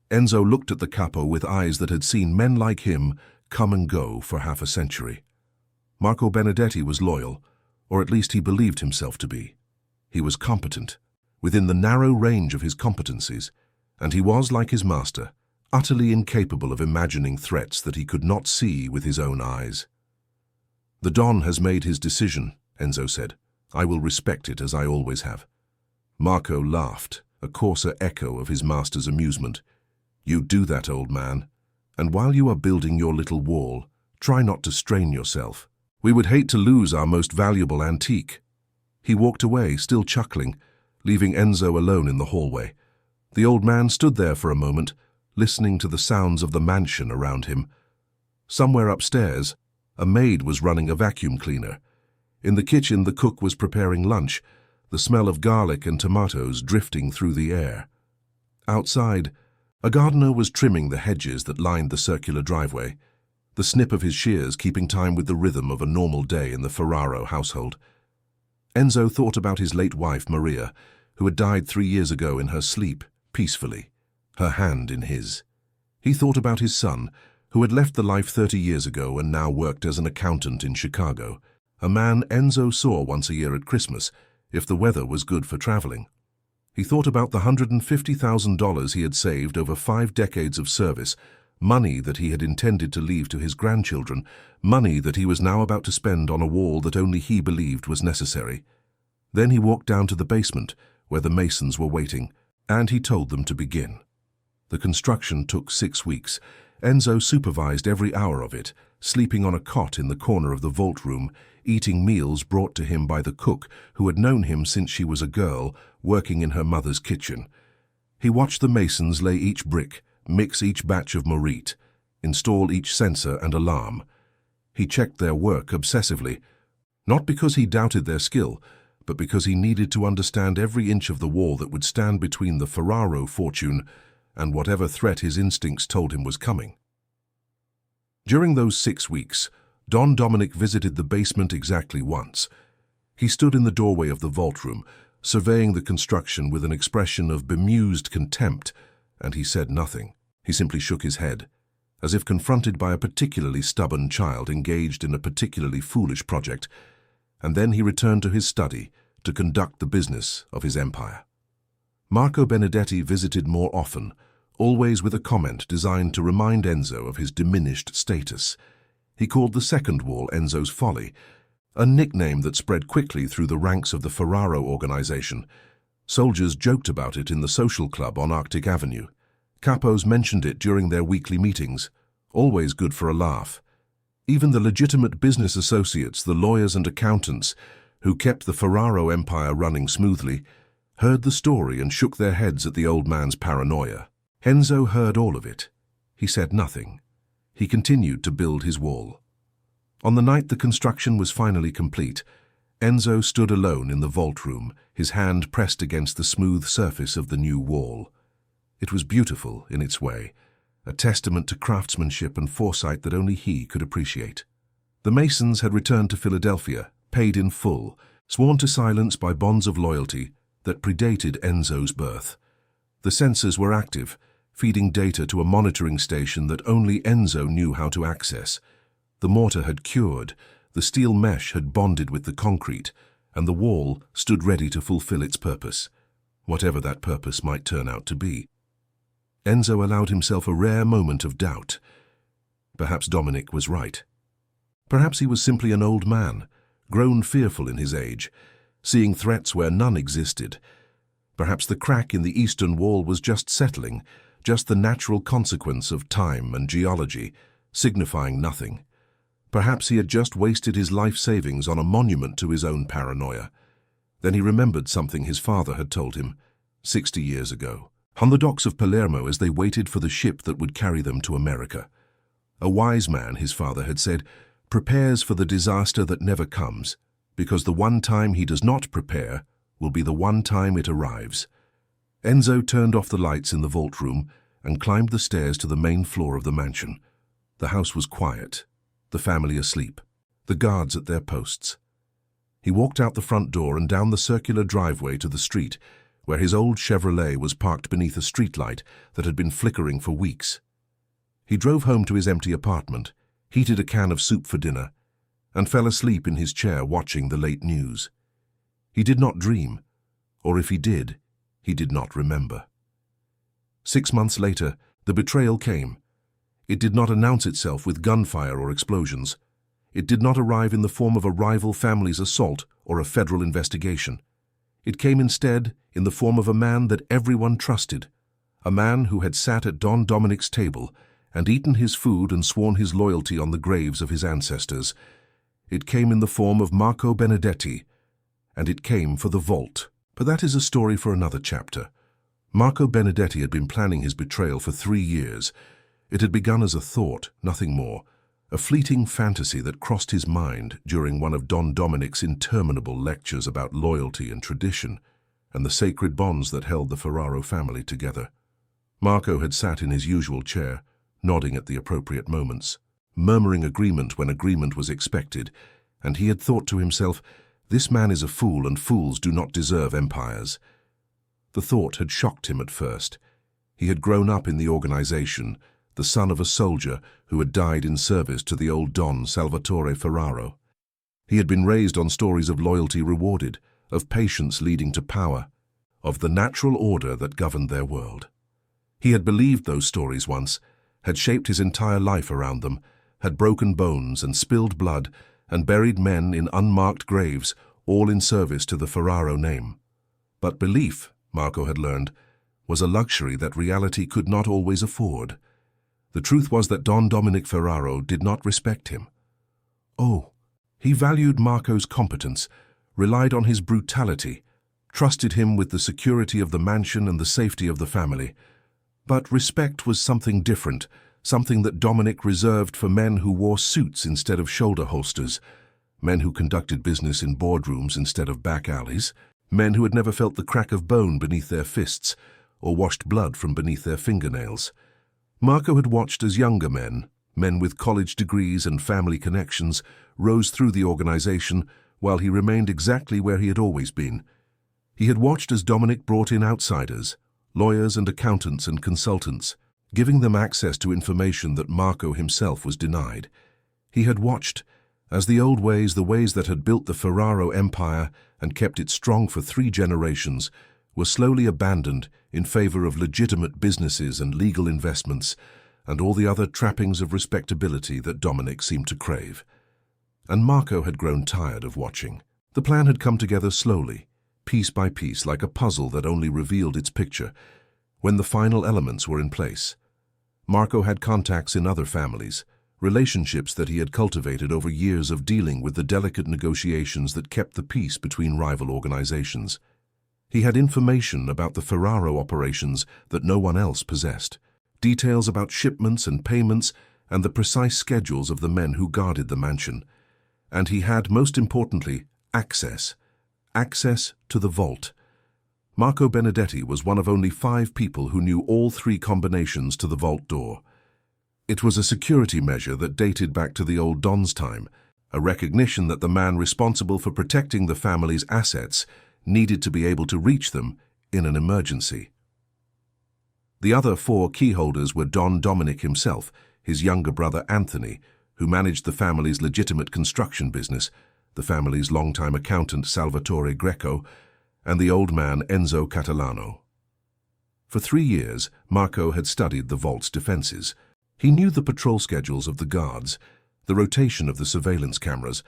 Enzo looked at the capo with eyes that had seen men like him come and go for half a century. Marco Benedetti was loyal, or at least he believed himself to be. He was competent, within the narrow range of his competencies, and he was, like his master, utterly incapable of imagining threats that he could not see with his own eyes. The Don has made his decision, Enzo said. I will respect it as I always have. Marco laughed, a coarser echo of his master's amusement. You do that, old man, and while you are building your little wall, try not to strain yourself. We would hate to lose our most valuable antique. He walked away, still chuckling, leaving Enzo alone in the hallway. The old man stood there for a moment, listening to the sounds of the mansion around him. Somewhere upstairs, a maid was running a vacuum cleaner. In the kitchen, the cook was preparing lunch, the smell of garlic and tomatoes drifting through the air. Outside, a gardener was trimming the hedges that lined the circular driveway, the snip of his shears keeping time with the rhythm of a normal day in the Ferraro household. Enzo thought about his late wife, Maria, who had died 3 years ago in her sleep, peacefully, her hand in his. He thought about his son, who had left the life 30 years ago and now worked as an accountant in Chicago, a man Enzo saw once a year at Christmas, if the weather was good for traveling. He thought about the $150,000 he had saved over 5 decades of service, money that he had intended to leave to his grandchildren, money that he was now about to spend on a wall that only he believed was necessary. Then he walked down to the basement, where the masons were waiting, and he told them to begin. The construction took 6 weeks. Enzo supervised every hour of it, sleeping on a cot in the corner of the vault room, eating meals brought to him by the cook who had known him since she was a girl, working in her mother's kitchen. He watched the masons lay each brick, mix each batch of morite, install each sensor and alarm. He checked their work obsessively, not because he doubted their skill, but because he needed to understand every inch of the wall that would stand between the Ferraro fortune and whatever threat his instincts told him was coming. During those 6 weeks, Don Dominic visited the basement exactly once. He stood in the doorway of the vault room, surveying the construction with an expression of bemused contempt, and he said nothing. He simply shook his head, as if confronted by a particularly stubborn child engaged in a particularly foolish project, and then he returned to his study to conduct the business of his empire. Marco Benedetti visited more often, always with a comment designed to remind Enzo of his diminished status. He called the second wall Enzo's Folly, a nickname that spread quickly through the ranks of the Ferraro organization. Soldiers joked about it in the social club on Arctic Avenue. Capos mentioned it during their weekly meetings, always good for a laugh. Even the legitimate business associates, the lawyers and accountants, who kept the Ferraro empire running smoothly, heard the story and shook their heads at the old man's paranoia. Enzo heard all of it. He said nothing. He continued to build his wall. On the night the construction was finally complete, Enzo stood alone in the vault room, his hand pressed against the smooth surface of the new wall. It was beautiful in its way, a testament to craftsmanship and foresight that only he could appreciate. The Masons had returned to Philadelphia, paid in full, sworn to silence by bonds of loyalty that predated Enzo's birth. The sensors were active, feeding data to a monitoring station that only Enzo knew how to access. The mortar had cured, the steel mesh had bonded with the concrete, and the wall stood ready to fulfill its purpose, whatever that purpose might turn out to be. Enzo allowed himself a rare moment of doubt. Perhaps Dominic was right. Perhaps he was simply an old man, grown fearful in his age, seeing threats where none existed. Perhaps the crack in the eastern wall was just settling, just the natural consequence of time and geology, signifying nothing. Perhaps he had just wasted his life savings on a monument to his own paranoia. Then he remembered something his father had told him 60 years ago, on the docks of Palermo as they waited for the ship that would carry them to America. A wise man, his father had said, prepares for the disaster that never comes, because the one time he does not prepare will be the one time it arrives. Enzo turned off the lights in the vault room and climbed the stairs to the main floor of the mansion. The house was quiet, the family asleep, the guards at their posts. He walked out the front door and down the circular driveway to the street, where his old Chevrolet was parked beneath a streetlight that had been flickering for weeks. He drove home to his empty apartment, heated a can of soup for dinner, and fell asleep in his chair watching the late news. He did not dream, or if he did not remember. 6 months later, the betrayal came. It did not announce itself with gunfire or explosions. It did not arrive in the form of a rival family's assault or a federal investigation. It came instead in the form of a man that everyone trusted, a man who had sat at Don Dominic's table and eaten his food and sworn his loyalty on the graves of his ancestors. It came in the form of Marco Benedetti, and it came for the vault. But that is a story for another chapter. Marco Benedetti had been planning his betrayal for 3 years. It had begun as a thought, nothing more, a fleeting fantasy that crossed his mind during one of Don Dominic's interminable lectures about loyalty and tradition and the sacred bonds that held the Ferraro family together. Marco had sat in his usual chair, nodding at the appropriate moments, murmuring agreement when agreement was expected, and he had thought to himself, "This man is a fool, and fools do not deserve empires." The thought had shocked him at first. He had grown up in the organization, the son of a soldier who had died in service to the old Don Salvatore Ferraro. He had been raised on stories of loyalty rewarded, of patience leading to power, of the natural order that governed their world. He had believed those stories once, had shaped his entire life around them, had broken bones and spilled blood and buried men in unmarked graves, all in service to the Ferraro name. But belief, Marco had learned, was a luxury that reality could not always afford. The truth was that Don Dominic Ferraro did not respect him. Oh, he valued Marco's competence, relied on his brutality, trusted him with the security of the mansion and the safety of the family. But respect was something different, something that Dominic reserved for men who wore suits instead of shoulder holsters, men who conducted business in boardrooms instead of back alleys, men who had never felt the crack of bone beneath their fists or washed blood from beneath their fingernails. Marco had watched as younger men, men with college degrees and family connections, rose through the organization while he remained exactly where he had always been. He had watched as Dominic brought in outsiders, lawyers and accountants and consultants, giving them access to information that Marco himself was denied. He had watched as the old ways, the ways that had built the Ferraro empire and kept it strong for 3 generations, were slowly abandoned in favor of legitimate businesses and legal investments and all the other trappings of respectability that Dominic seemed to crave. And Marco had grown tired of watching. The plan had come together slowly, piece by piece, like a puzzle that only revealed its picture when the final elements were in place. Marco had contacts in other families, relationships that he had cultivated over years of dealing with the delicate negotiations that kept the peace between rival organizations. He had information about the Ferraro operations that no one else possessed, details about shipments and payments and the precise schedules of the men who guarded the mansion. And he had, most importantly, access to the vault. Marco Benedetti was one of only 5 people who knew all 3 combinations to the vault door. It was a security measure that dated back to the old Don's time, a recognition that the man responsible for protecting the family's assets needed to be able to reach them in an emergency. The other 4 key holders were Don Dominic himself, his younger brother Anthony, who managed the family's legitimate construction business, the family's longtime accountant Salvatore Greco, and the old man Enzo Catalano. For 3 years, Marco had studied the vault's defenses. He knew the patrol schedules of the guards, the rotation of the surveillance cameras,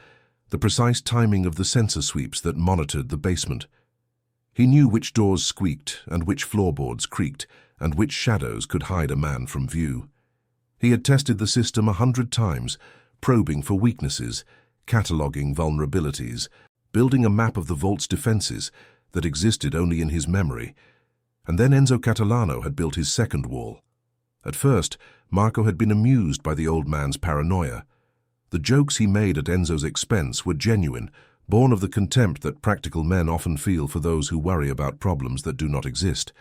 the precise timing of the sensor sweeps that monitored the basement. He knew which doors squeaked and which floorboards creaked and which shadows could hide a man from view. He had tested the system 100 times, probing for weaknesses, cataloging vulnerabilities, building a map of the vault's defenses that existed only in his memory. And then Enzo Catalano had built his second wall. At first, Marco had been amused by the old man's paranoia. The jokes he made at Enzo's expense were genuine, born of the contempt that practical men often feel for those who worry about problems that do not exist.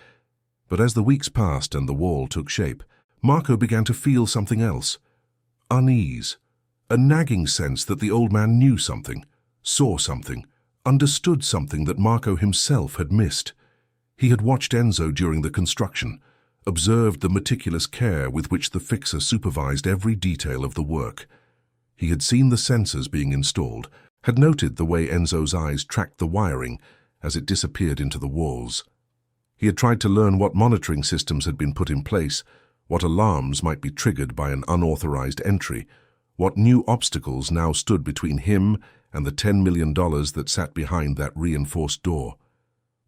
But as the weeks passed and the wall took shape, Marco began to feel something else. Unease. A nagging sense that the old man knew something, saw something, understood something that Marco himself had missed. He had watched Enzo during the construction, observed the meticulous care with which the fixer supervised every detail of the work. He had seen the sensors being installed, had noted the way Enzo's eyes tracked the wiring as it disappeared into the walls. He had tried to learn what monitoring systems had been put in place, what alarms might be triggered by an unauthorized entry, what new obstacles now stood between him and the $10 million that sat behind that reinforced door.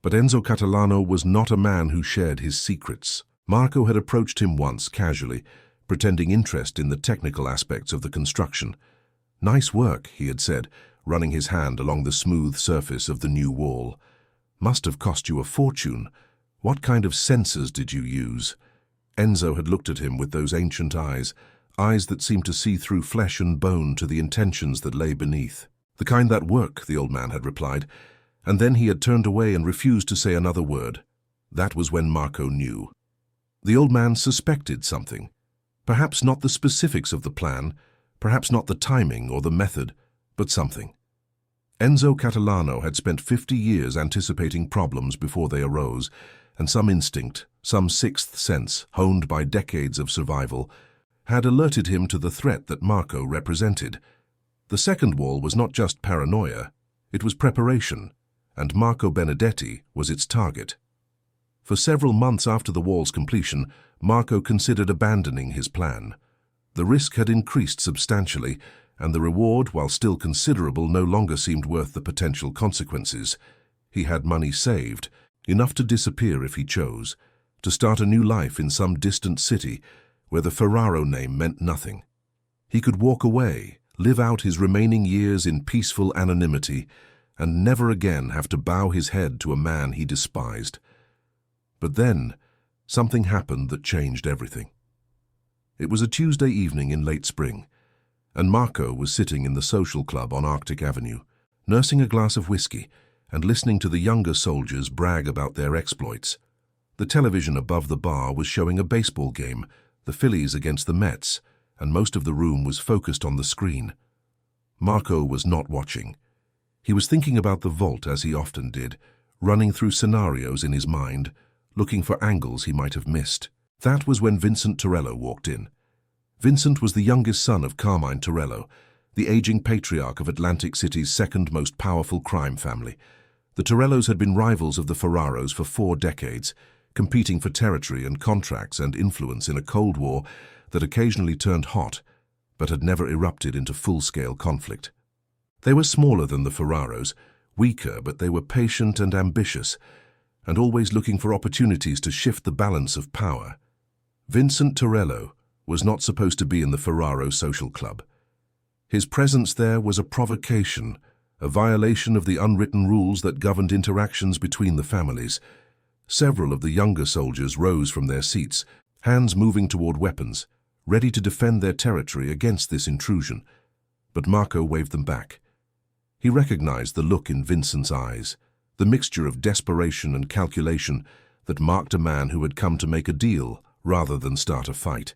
But Enzo Catalano was not a man who shared his secrets. Marco had approached him once, casually, pretending interest in the technical aspects of the construction. "Nice work," he had said, running his hand along the smooth surface of the new wall. "Must have cost you a fortune. What kind of sensors did you use?" Enzo had looked at him with those ancient eyes, eyes that seemed to see through flesh and bone to the intentions that lay beneath. "The kind that work," the old man had replied, and then he had turned away and refused to say another word. That was when Marco knew. The old man suspected something. Perhaps not the specifics of the plan, perhaps not the timing or the method, but something. Enzo Catalano had spent 50 years anticipating problems before they arose, and some instinct, some sixth sense, honed by decades of survival, had alerted him to the threat that Marco represented. The second wall was not just paranoia, it was preparation, and Marco Benedetti was its target. For several months after the wall's completion, Marco considered abandoning his plan. The risk had increased substantially, and the reward, while still considerable, no longer seemed worth the potential consequences. He had money saved, enough to disappear if he chose, to start a new life in some distant city, where the Ferraro name meant nothing. He could walk away, live out his remaining years in peaceful anonymity, and never again have to bow his head to a man he despised. But then, something happened that changed everything. It was a Tuesday evening in late spring, and Marco was sitting in the social club on Arctic Avenue, nursing a glass of whiskey and listening to the younger soldiers brag about their exploits. The television above the bar was showing a baseball game, the Phillies against the Mets, and most of the room was focused on the screen. Marco was not watching. He was thinking about the vault as he often did, running through scenarios in his mind, looking for angles he might have missed. That was when Vincent Torello walked in. Vincent was the youngest son of Carmine Torello, the aging patriarch of Atlantic City's second most powerful crime family. The Torellos had been rivals of the Ferraros for 4 decades, competing for territory and contracts and influence in a Cold War that occasionally turned hot, but had never erupted into full-scale conflict. They were smaller than the Ferraros, weaker, but they were patient and ambitious, and always looking for opportunities to shift the balance of power. Vincent Torello was not supposed to be in the Ferraro social club. His presence there was a provocation, a violation of the unwritten rules that governed interactions between the families. Several of the younger soldiers rose from their seats, hands moving toward weapons, ready to defend their territory against this intrusion. But Marco waved them back. He recognized the look in Vincent's eyes, the mixture of desperation and calculation that marked a man who had come to make a deal rather than start a fight.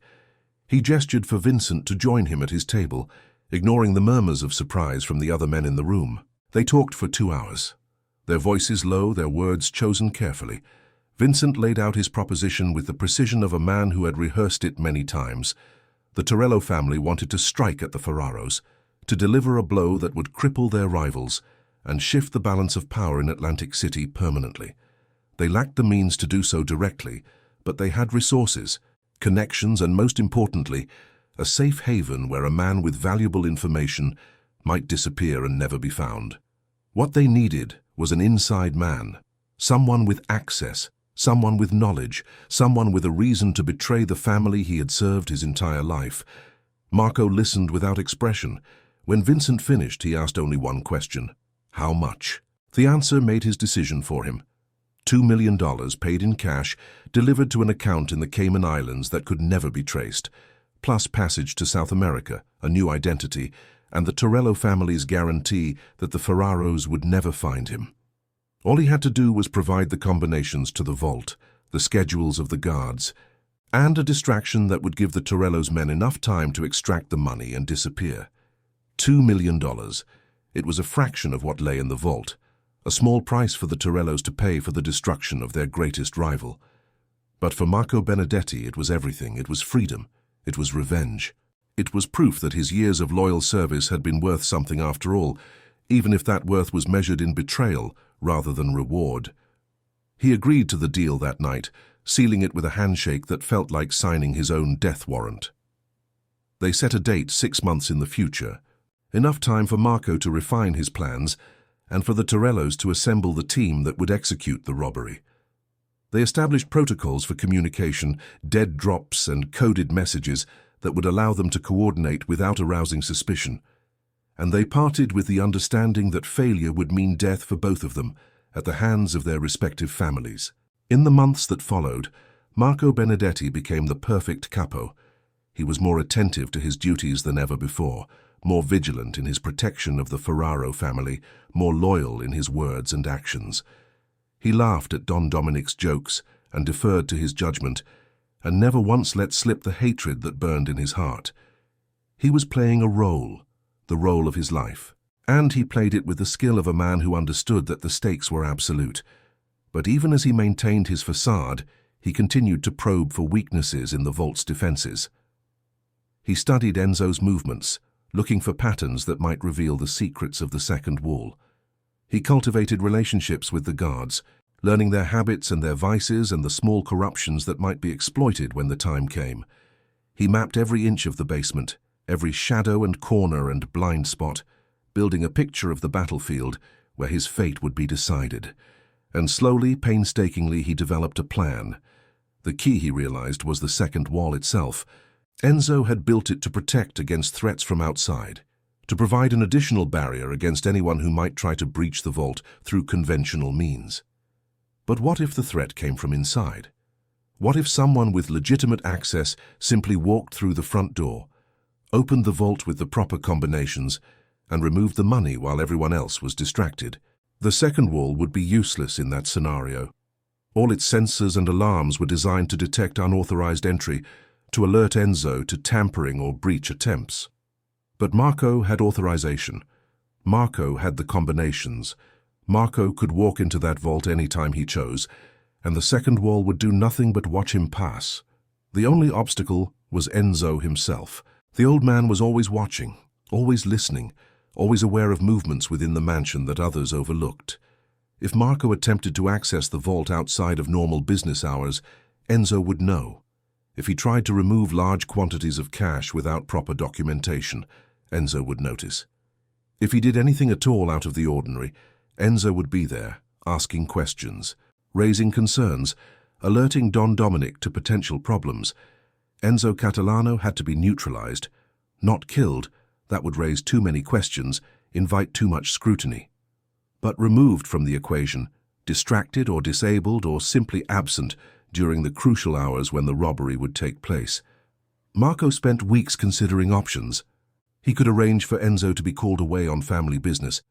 He gestured for Vincent to join him at his table, ignoring the murmurs of surprise from the other men in the room. They talked for 2 hours. Their voices low, their words chosen carefully. Vincent laid out his proposition with the precision of a man who had rehearsed it many times. The Torello family wanted to strike at the Ferraros, to deliver a blow that would cripple their rivals and shift the balance of power in Atlantic City permanently. They lacked the means to do so directly, but they had resources, connections, and most importantly, a safe haven where a man with valuable information might disappear and never be found. What they needed was an inside man, someone with access, someone with knowledge, someone with a reason to betray the family he had served his entire life. Marco listened without expression. When Vincent finished, he asked only one question: how much? The answer made his decision for him. $2 million paid in cash, delivered to an account in the Cayman Islands that could never be traced, plus passage to South America, a new identity, and the Torello family's guarantee that the Ferraros would never find him. All he had to do was provide the combinations to the vault, the schedules of the guards, and a distraction that would give the Torellos' men enough time to extract the money and disappear. $2 million. It was a fraction of what lay in the vault, a small price for the Torellos to pay for the destruction of their greatest rival. But for Marco Benedetti, it was everything. It was freedom. It was revenge. It was proof that his years of loyal service had been worth something after all, even if that worth was measured in betrayal rather than reward. He agreed to the deal that night, sealing it with a handshake that felt like signing his own death warrant. They set a date 6 months in the future, enough time for Marco to refine his plans and for the Torellos to assemble the team that would execute the robbery. They established protocols for communication, dead drops, and coded messages that would allow them to coordinate without arousing suspicion. And they parted with the understanding that failure would mean death for both of them at the hands of their respective families. In the months that followed, Marco Benedetti became the perfect capo. He was more attentive to his duties than ever before, more vigilant in his protection of the Ferraro family, more loyal in his words and actions. He laughed at Don Dominic's jokes and deferred to his judgment, and never once let slip the hatred that burned in his heart. He was playing a role, the role of his life, and he played it with the skill of a man who understood that the stakes were absolute. But even as he maintained his facade, he continued to probe for weaknesses in the vault's defenses. He studied Enzo's movements, looking for patterns that might reveal the secrets of the second wall. He cultivated relationships with the guards, learning their habits and their vices and the small corruptions that might be exploited when the time came. He mapped every inch of the basement, every shadow and corner and blind spot, building a picture of the battlefield where his fate would be decided. And slowly, painstakingly, he developed a plan. The key, he realized, was the second wall itself, Enzo had built it to protect against threats from outside, to provide an additional barrier against anyone who might try to breach the vault through conventional means. But what if the threat came from inside? What if someone with legitimate access simply walked through the front door, opened the vault with the proper combinations, and removed the money while everyone else was distracted? The second wall would be useless in that scenario. All its sensors and alarms were designed to detect unauthorized entry, to alert Enzo to tampering or breach attempts. But Marco had authorization. Marco had the combinations. Marco could walk into that vault anytime he chose, and the second wall would do nothing but watch him pass. The only obstacle was Enzo himself. The old man was always watching, always listening, always aware of movements within the mansion that others overlooked. If Marco attempted to access the vault outside of normal business hours, Enzo would know. If he tried to remove large quantities of cash without proper documentation, Enzo would notice. If he did anything at all out of the ordinary, Enzo would be there, asking questions, raising concerns, alerting Don Dominic to potential problems. Enzo Catalano had to be neutralized, not killed. That would raise too many questions, invite too much scrutiny. But removed from the equation, distracted or disabled or simply absent during the crucial hours when the robbery would take place. Marco spent weeks considering options. He could arrange for Enzo to be called away on family business,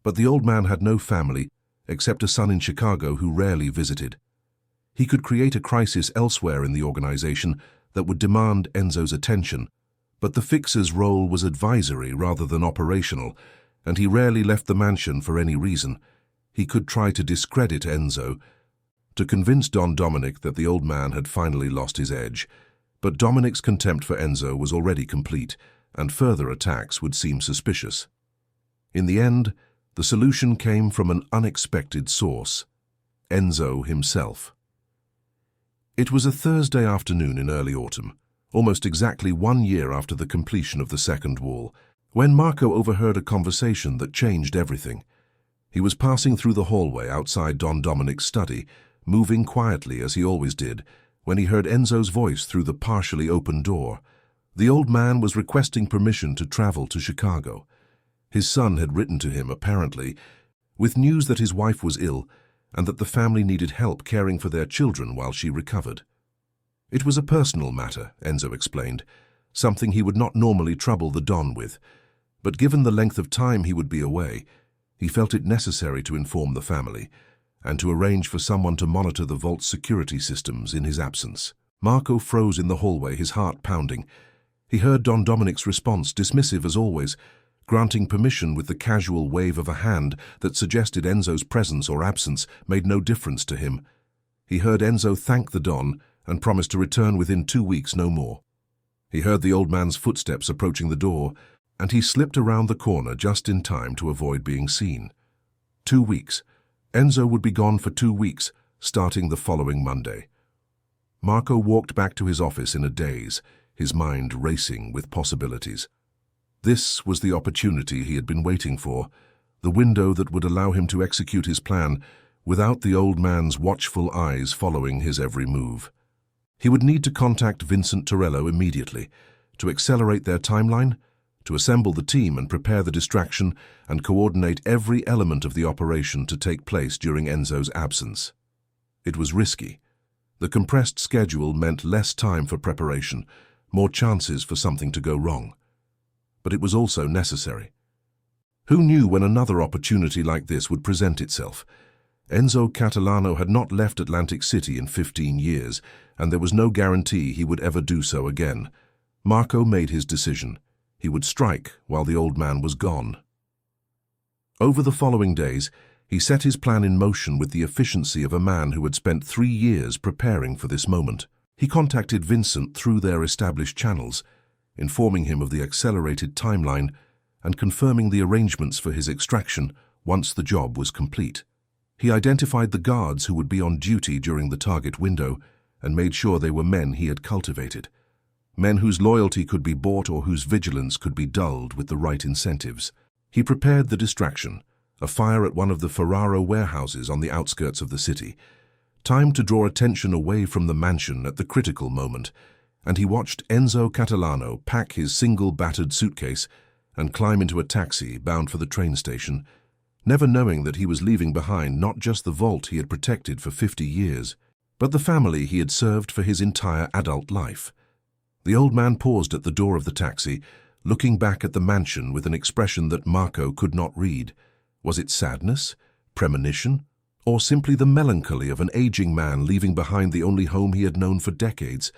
but the old man had no family except a son in Chicago who rarely visited. He could create a crisis elsewhere in the organization that would demand Enzo's attention, but the fixer's role was advisory rather than operational, and he rarely left the mansion for any reason. He could try to discredit Enzo, to convince Don Dominic that the old man had finally lost his edge, but Dominic's contempt for Enzo was already complete, and further attacks would seem suspicious. In the end, the solution came from an unexpected source: Enzo himself. It was a Thursday afternoon in early autumn, almost exactly 1 year after the completion of the second wall, when Marco overheard a conversation that changed everything. He was passing through the hallway outside Don Dominic's study, moving quietly as he always did, when he heard Enzo's voice through the partially open door. The old man was requesting permission to travel to Chicago. His son had written to him, apparently, with news that his wife was ill and that the family needed help caring for their children while she recovered. It was a personal matter, Enzo explained, something he would not normally trouble the Don with, but given the length of time he would be away, he felt it necessary to inform the family and to arrange for someone to monitor the vault's security systems in his absence. Marco froze in the hallway, his heart pounding. He heard Don Dominic's response, dismissive as always, granting permission with the casual wave of a hand that suggested Enzo's presence or absence made no difference to him. He heard Enzo thank the Don and promise to return within 2 weeks, no more. He heard the old man's footsteps approaching the door, and he slipped around the corner just in time to avoid being seen. 2 weeks. Enzo would be gone for 2 weeks, starting the following Monday. Marco walked back to his office in a daze, his mind racing with possibilities. This was the opportunity he had been waiting for, the window that would allow him to execute his plan without the old man's watchful eyes following his every move. He would need to contact Vincent Torello immediately, to accelerate their timeline, to assemble the team and prepare the distraction and coordinate every element of the operation to take place during Enzo's absence. It was risky. The compressed schedule meant less time for preparation, more chances for something to go wrong. But it was also necessary. Who knew when another opportunity like this would present itself? Enzo Catalano had not left Atlantic City in 15 years, and there was no guarantee he would ever do so again. Marco made his decision. He would strike while the old man was gone. Over the following days, he set his plan in motion with the efficiency of a man who had spent 3 years preparing for this moment. He contacted Vincent through their established channels, informing him of the accelerated timeline and confirming the arrangements for his extraction once the job was complete. He identified the guards who would be on duty during the target window and made sure they were men he had cultivated. Men whose loyalty could be bought or whose vigilance could be dulled with the right incentives. He prepared the distraction, a fire at one of the Ferraro warehouses on the outskirts of the city. Time to draw attention away from the mansion at the critical moment, and he watched Enzo Catalano pack his single battered suitcase and climb into a taxi bound for the train station, never knowing that he was leaving behind not just the vault he had protected for 50 years, but the family he had served for his entire adult life. The old man paused at the door of the taxi, looking back at the mansion with an expression that Marco could not read. Was it sadness, premonition, or simply the melancholy of an aging man leaving behind the only home he had known for decades?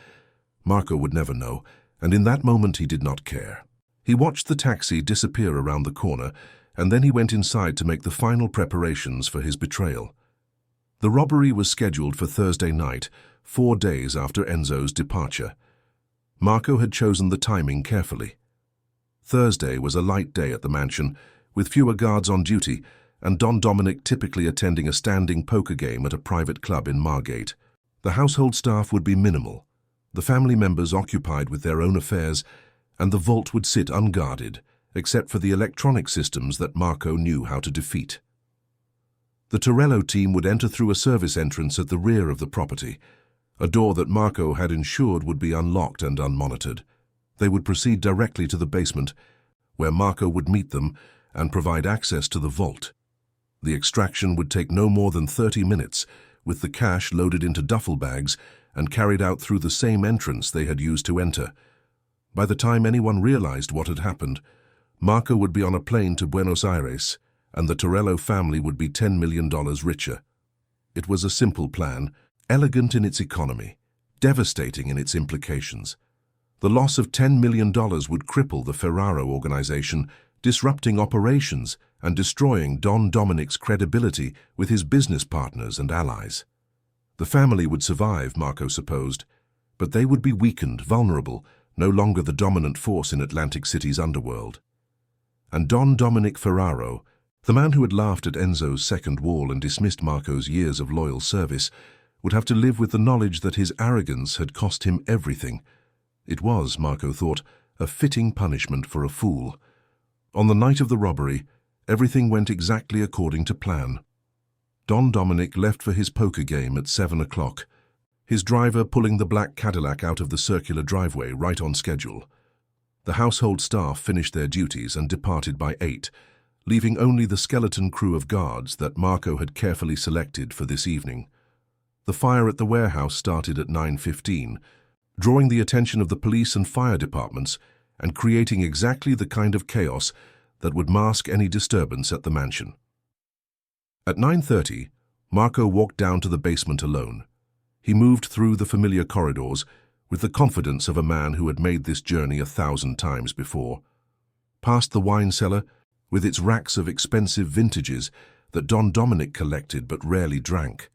Marco would never know, and in that moment he did not care. He watched the taxi disappear around the corner, and then he went inside to make the final preparations for his betrayal. The robbery was scheduled for Thursday night, 4 days after Enzo's departure. Marco had chosen the timing carefully. Thursday was a light day at the mansion, with fewer guards on duty, and Don Dominic typically attending a standing poker game at a private club in Margate. The household staff would be minimal, the family members occupied with their own affairs, and the vault would sit unguarded, except for the electronic systems that Marco knew how to defeat. The Torello team would enter through a service entrance at the rear of the property, a door that Marco had ensured would be unlocked and unmonitored. They would proceed directly to the basement, where Marco would meet them and provide access to the vault. The extraction would take no more than 30 minutes, with the cash loaded into duffel bags and carried out through the same entrance they had used to enter. By the time anyone realized what had happened, Marco would be on a plane to Buenos Aires, and the Torello family would be $10 million richer. It was a simple plan, elegant in its economy, devastating in its implications. The loss of $10 million would cripple the Ferraro organization, disrupting operations and destroying Don Dominic's credibility with his business partners and allies. The family would survive, Marco supposed, but they would be weakened, vulnerable, no longer the dominant force in Atlantic City's underworld. And Don Dominic Ferraro, the man who had laughed at Enzo's second wall and dismissed Marco's years of loyal service, would have to live with the knowledge that his arrogance had cost him everything. It was, Marco thought, a fitting punishment for a fool. On the night of the robbery, everything went exactly according to plan. Don Dominic left for his poker game at 7 o'clock, his driver pulling the black Cadillac out of the circular driveway right on schedule. The household staff finished their duties and departed by 8, leaving only the skeleton crew of guards that Marco had carefully selected for this evening. The fire at the warehouse started at 9:15, drawing the attention of the police and fire departments and creating exactly the kind of chaos that would mask any disturbance at the mansion. At 9:30, Marco walked down to the basement alone. He moved through the familiar corridors with the confidence of a man who had made this journey 1,000 times before. Past the wine cellar, with its racks of expensive vintages that Don Dominic collected but rarely drank.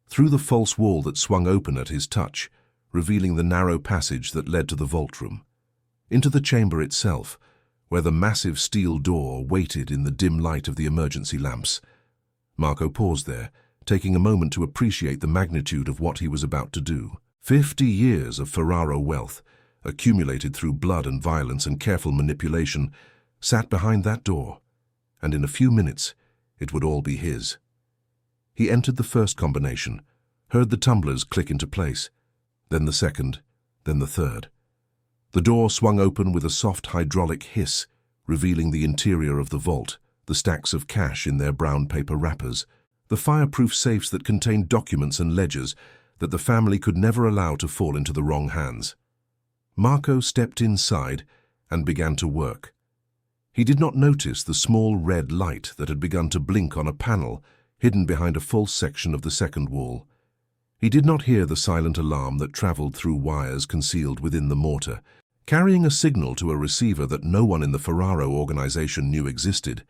Through the false wall that swung open at his touch, revealing the narrow passage that led to the vault room. Into the chamber itself, where the massive steel door waited in the dim light of the emergency lamps. Marco paused there, taking a moment to appreciate the magnitude of what he was about to do. 50 years of Ferraro wealth, accumulated through blood and violence and careful manipulation, sat behind that door, and in a few minutes it would all be his. He entered the first combination, heard the tumblers click into place, then the second, then the third. The door swung open with a soft hydraulic hiss, revealing the interior of the vault, the stacks of cash in their brown paper wrappers, the fireproof safes that contained documents and ledgers that the family could never allow to fall into the wrong hands. Marco stepped inside and began to work. He did not notice the small red light that had begun to blink on a panel hidden behind a false section of the second wall. He did not hear the silent alarm that traveled through wires concealed within the mortar, carrying a signal to a receiver that no one in the Ferraro organization knew existed.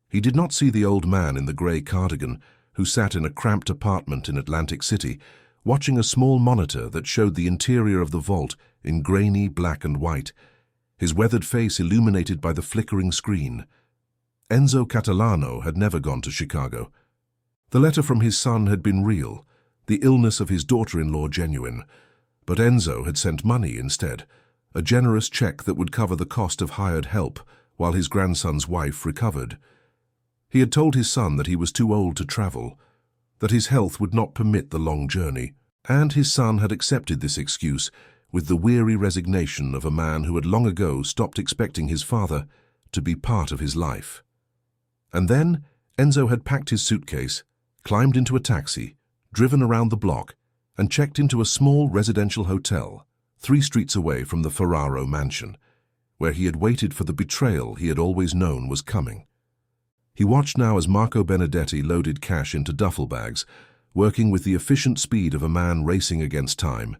He did not see the old man in the grey cardigan who sat in a cramped apartment in Atlantic City, watching a small monitor that showed the interior of the vault in grainy black and white, his weathered face illuminated by the flickering screen. Enzo Catalano had never gone to Chicago. The letter from his son had been real, the illness of his daughter-in-law genuine, but Enzo had sent money instead, a generous check that would cover the cost of hired help while his grandson's wife recovered. He had told his son that he was too old to travel, that his health would not permit the long journey, and his son had accepted this excuse with the weary resignation of a man who had long ago stopped expecting his father to be part of his life. And then Enzo had packed his suitcase, climbed into a taxi, driven around the block, and checked into a small residential hotel 3 streets away from the Ferraro mansion, where he had waited for the betrayal he had always known was coming. He watched now as Marco Benedetti loaded cash into duffel bags, working with the efficient speed of a man racing against time.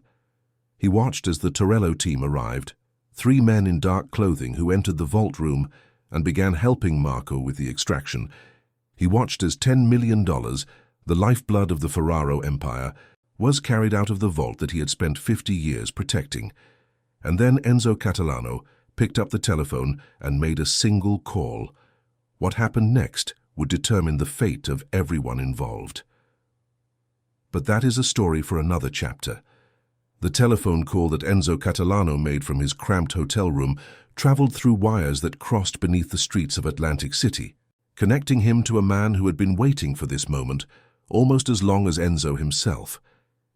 He watched as the Torello team arrived, 3 men in dark clothing who entered the vault room and began helping Marco with the extraction. He watched as $10 million, the lifeblood of the Ferraro empire, was carried out of the vault that he had spent 50 years protecting. And then Enzo Catalano picked up the telephone and made a single call. What happened next would determine the fate of everyone involved. But that is a story for another chapter. The telephone call that Enzo Catalano made from his cramped hotel room traveled through wires that crossed beneath the streets of Atlantic City, connecting him to a man who had been waiting for this moment almost as long as Enzo himself.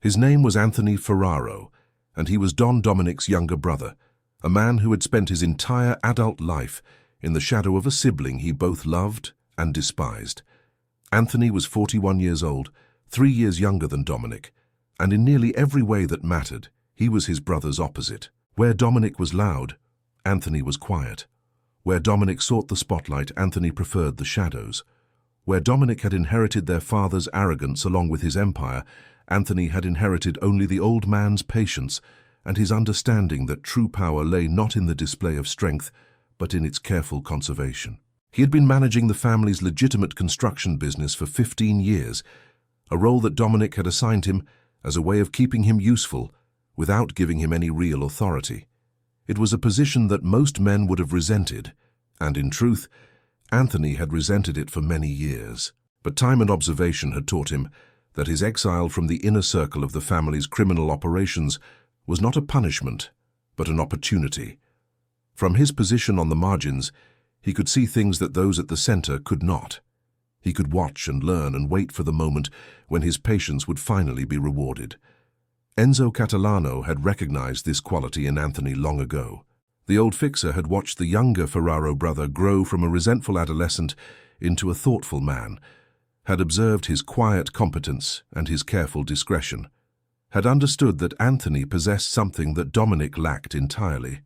His name was Anthony Ferraro, and he was Don Dominic's younger brother, a man who had spent his entire adult life in the shadow of a sibling he both loved and despised. Anthony was 41 years old, 3 years younger than Dominic, and in nearly every way that mattered, he was his brother's opposite. Where Dominic was loud, Anthony was quiet. Where Dominic sought the spotlight, Anthony preferred the shadows. Where Dominic had inherited their father's arrogance along with his empire, Anthony had inherited only the old man's patience and his understanding that true power lay not in the display of strength, but in its careful conservation. He had been managing the family's legitimate construction business for 15 years, a role that Dominic had assigned him as a way of keeping him useful without giving him any real authority. It was a position that most men would have resented, and in truth, Anthony had resented it for many years. But time and observation had taught him that his exile from the inner circle of the family's criminal operations was not a punishment, but an opportunity. From his position on the margins, he could see things that those at the center could not. He could watch and learn and wait for the moment when his patience would finally be rewarded. Enzo Catalano had recognized this quality in Anthony long ago. The old fixer had watched the younger Ferraro brother grow from a resentful adolescent into a thoughtful man, had observed his quiet competence and his careful discretion, had understood that Anthony possessed something that Dominic lacked entirely,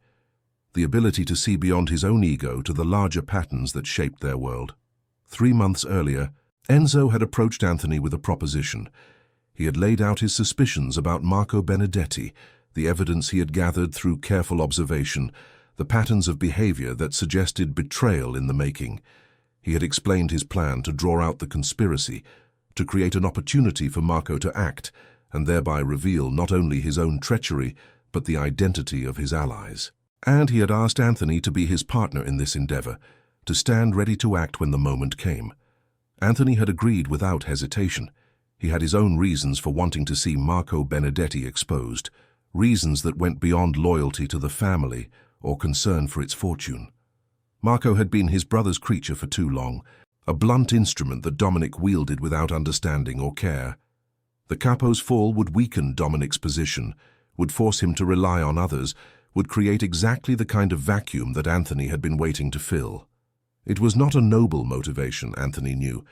the ability to see beyond his own ego to the larger patterns that shaped their world. 3 months earlier, Enzo had approached Anthony with a proposition. He had laid out his suspicions about Marco Benedetti, the evidence he had gathered through careful observation, the patterns of behavior that suggested betrayal in the making. He had explained his plan to draw out the conspiracy, to create an opportunity for Marco to act, and thereby reveal not only his own treachery, but the identity of his allies. And he had asked Anthony to be his partner in this endeavor, to stand ready to act when the moment came. Anthony had agreed without hesitation. He had his own reasons for wanting to see Marco Benedetti exposed, reasons that went beyond loyalty to the family or concern for its fortune. Marco had been his brother's creature for too long, a blunt instrument that Dominic wielded without understanding or care. The Capo's fall would weaken Dominic's position, would force him to rely on others, would create exactly the kind of vacuum that Anthony had been waiting to fill. It was not a noble motivation, Anthony knew,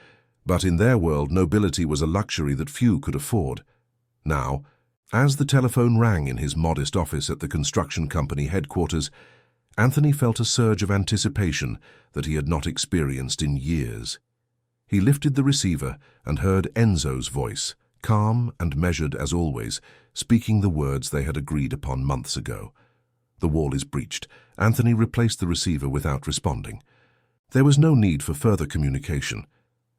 but in their world nobility was a luxury that few could afford. Now, as the telephone rang in his modest office at the construction company headquarters, Anthony felt a surge of anticipation that he had not experienced in years. He lifted the receiver and heard Enzo's voice, calm and measured as always, speaking the words they had agreed upon months ago. The wall is breached. Anthony replaced the receiver without responding. There was no need for further communication.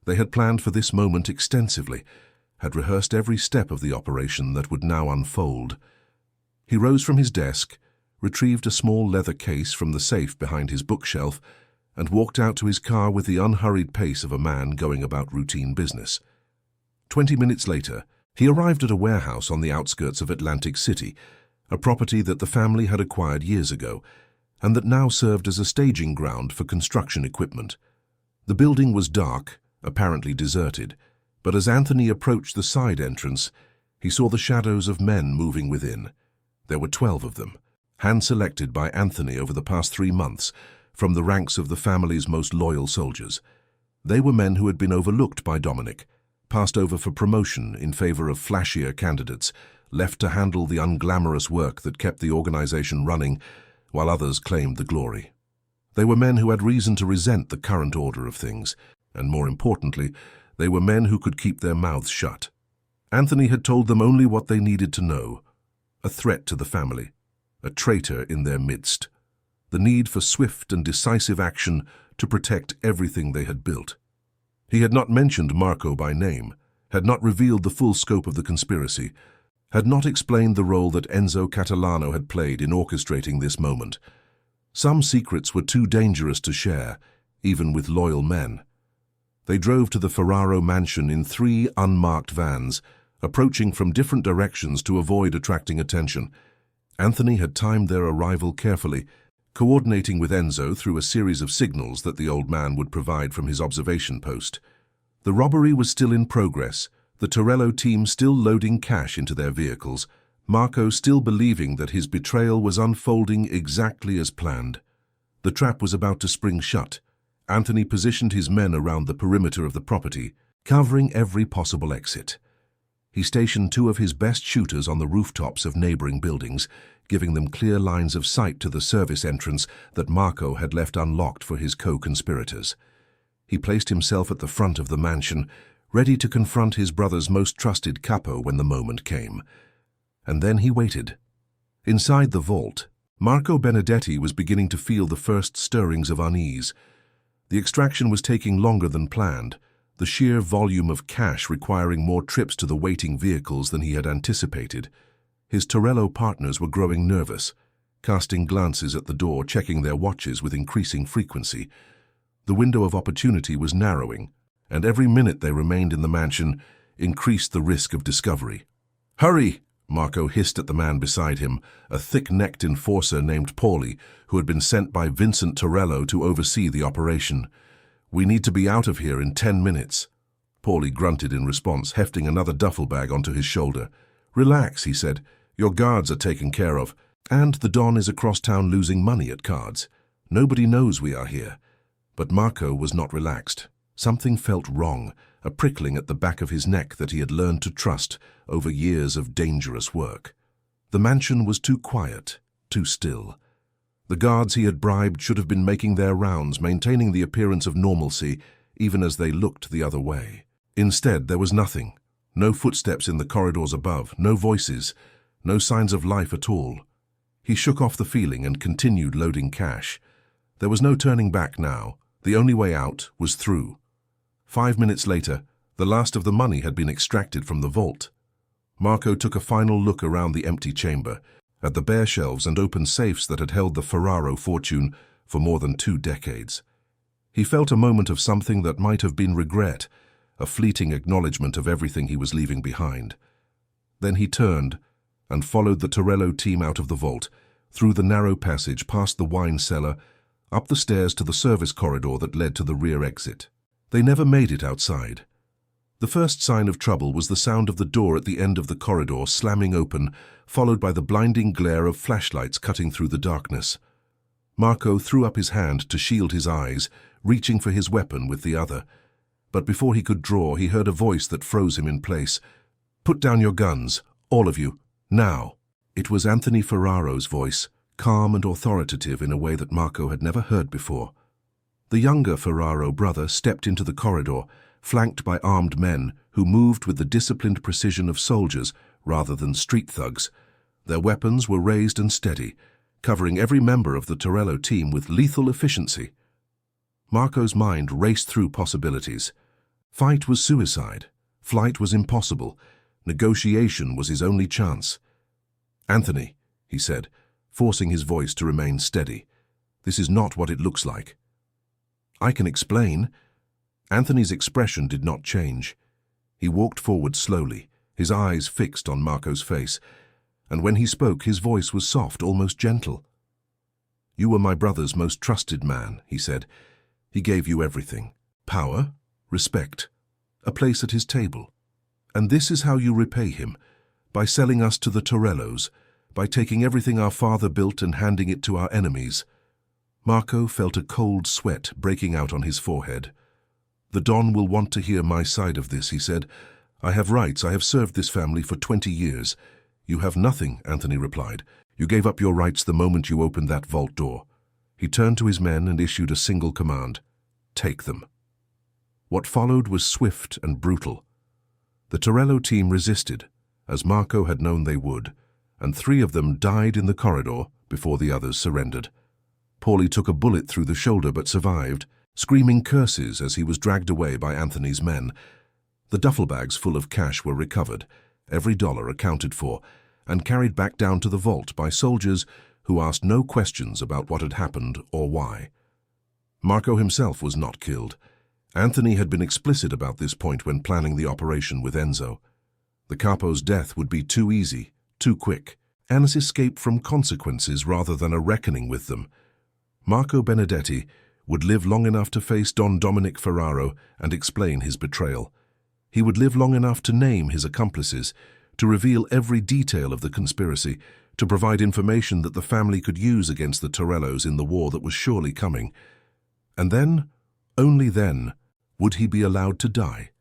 They had planned for this moment extensively, had rehearsed every step of the operation that would now unfold. He rose from his desk, retrieved a small leather case from the safe behind his bookshelf, and walked out to his car with the unhurried pace of a man going about routine business. 20 minutes later, he arrived at a warehouse on the outskirts of Atlantic City, a property that the family had acquired years ago, and that now served as a staging ground for construction equipment. The building was dark, apparently deserted, but as Anthony approached the side entrance, he saw the shadows of men moving within. There were 12 of them, hand-selected by Anthony over the past 3 months from the ranks of the family's most loyal soldiers. They were men who had been overlooked by Dominic, passed over for promotion in favor of flashier candidates, left to handle the unglamorous work that kept the organization running while others claimed the glory. They were men who had reason to resent the current order of things, and more importantly, they were men who could keep their mouths shut. Anthony had told them only what they needed to know: a threat to the family, a traitor in their midst, the need for swift and decisive action to protect everything they had built. He had not mentioned Marco by name, had not revealed the full scope of the conspiracy, had not explained the role that Enzo Catalano had played in orchestrating this moment. Some secrets were too dangerous to share, even with loyal men. They drove to the Ferraro mansion in 3 unmarked vans, approaching from different directions to avoid attracting attention. Anthony had timed their arrival carefully, coordinating with Enzo through a series of signals that the old man would provide from his observation post. The robbery was still in progress, the Torello team still loading cash into their vehicles, Marco still believing that his betrayal was unfolding exactly as planned. The trap was about to spring shut. Anthony positioned his men around the perimeter of the property, covering every possible exit. He stationed 2 of his best shooters on the rooftops of neighboring buildings, giving them clear lines of sight to the service entrance that Marco had left unlocked for his co-conspirators. He placed himself at the front of the mansion, ready to confront his brother's most trusted Capo when the moment came. And then he waited. Inside the vault, Marco Benedetti was beginning to feel the first stirrings of unease. The extraction was taking longer than planned, the sheer volume of cash requiring more trips to the waiting vehicles than he had anticipated. His Torello partners were growing nervous, casting glances at the door, checking their watches with increasing frequency. The window of opportunity was narrowing, and every minute they remained in the mansion increased the risk of discovery. "Hurry!" Marco hissed at the man beside him, a thick-necked enforcer named Paulie, who had been sent by Vincent Torello to oversee the operation. "We need to be out of here in 10 minutes. Paulie grunted in response, hefting another duffel bag onto his shoulder. "Relax," he said. "Your guards are taken care of, and the Don is across town losing money at cards. Nobody knows we are here." But Marco was not relaxed. Something felt wrong, a prickling at the back of his neck that he had learned to trust over years of dangerous work. The mansion was too quiet, too still. The guards he had bribed should have been making their rounds, maintaining the appearance of normalcy, even as they looked the other way. Instead, there was nothing. No footsteps in the corridors above, no voices, no signs of life at all. He shook off the feeling and continued loading cash. There was no turning back now. The only way out was through. 5 minutes later, the last of the money had been extracted from the vault. Marco took a final look around the empty chamber, at the bare shelves and open safes that had held the Ferraro fortune for more than 2 decades. He felt a moment of something that might have been regret, a fleeting acknowledgement of everything he was leaving behind. Then he turned and followed the Torello team out of the vault, through the narrow passage, past the wine cellar, up the stairs to the service corridor that led to the rear exit. They never made it outside. The first sign of trouble was the sound of the door at the end of the corridor slamming open, followed by the blinding glare of flashlights cutting through the darkness. Marco threw up his hand to shield his eyes, reaching for his weapon with the other. But before he could draw, he heard a voice that froze him in place. "Put down your guns, all of you, now." It was Anthony Ferraro's voice, calm and authoritative in a way that Marco had never heard before. The younger Ferraro brother stepped into the corridor, flanked by armed men who moved with the disciplined precision of soldiers rather than street thugs. Their weapons were raised and steady, covering every member of the Torello team with lethal efficiency. Marco's mind raced through possibilities. Fight was suicide. Flight was impossible. Negotiation was his only chance. "Anthony," he said, forcing his voice to remain steady, "this is not what it looks like." "I can explain." Anthony's expression did not change. He walked forward slowly, his eyes fixed on Marco's face, and when he spoke, his voice was soft, almost gentle. "You were my brother's most trusted man," he said. "He gave you everything: power, respect, a place at his table. And this is how you repay him, by selling us to the Torellos, by taking everything our father built and handing it to our enemies. Marco felt a cold sweat breaking out on his forehead. The Don will want to hear my side of this, he said. I have rights. I have served this family for 20 years. You have nothing, Anthony replied. You gave up your rights the moment you opened that vault door. He turned to his men and issued a single command. Take them. What followed was swift and brutal. The Torello team resisted, as Marco had known they would, and 3 of them died in the corridor before the others surrendered. Paulie took a bullet through the shoulder but survived, screaming curses as he was dragged away by Anthony's men. The duffel bags full of cash were recovered, every dollar accounted for, and carried back down to the vault by soldiers who asked no questions about what had happened or why. Marco himself was not killed. Anthony had been explicit about this point when planning the operation with Enzo. The Capo's death would be too easy, too quick, and an escape from consequences rather than a reckoning with them. Marco Benedetti would live long enough to face Don Dominic Ferraro and explain his betrayal. He would live long enough to name his accomplices, to reveal every detail of the conspiracy, to provide information that the family could use against the Torellos in the war that was surely coming. And then, only then, would he be allowed to die.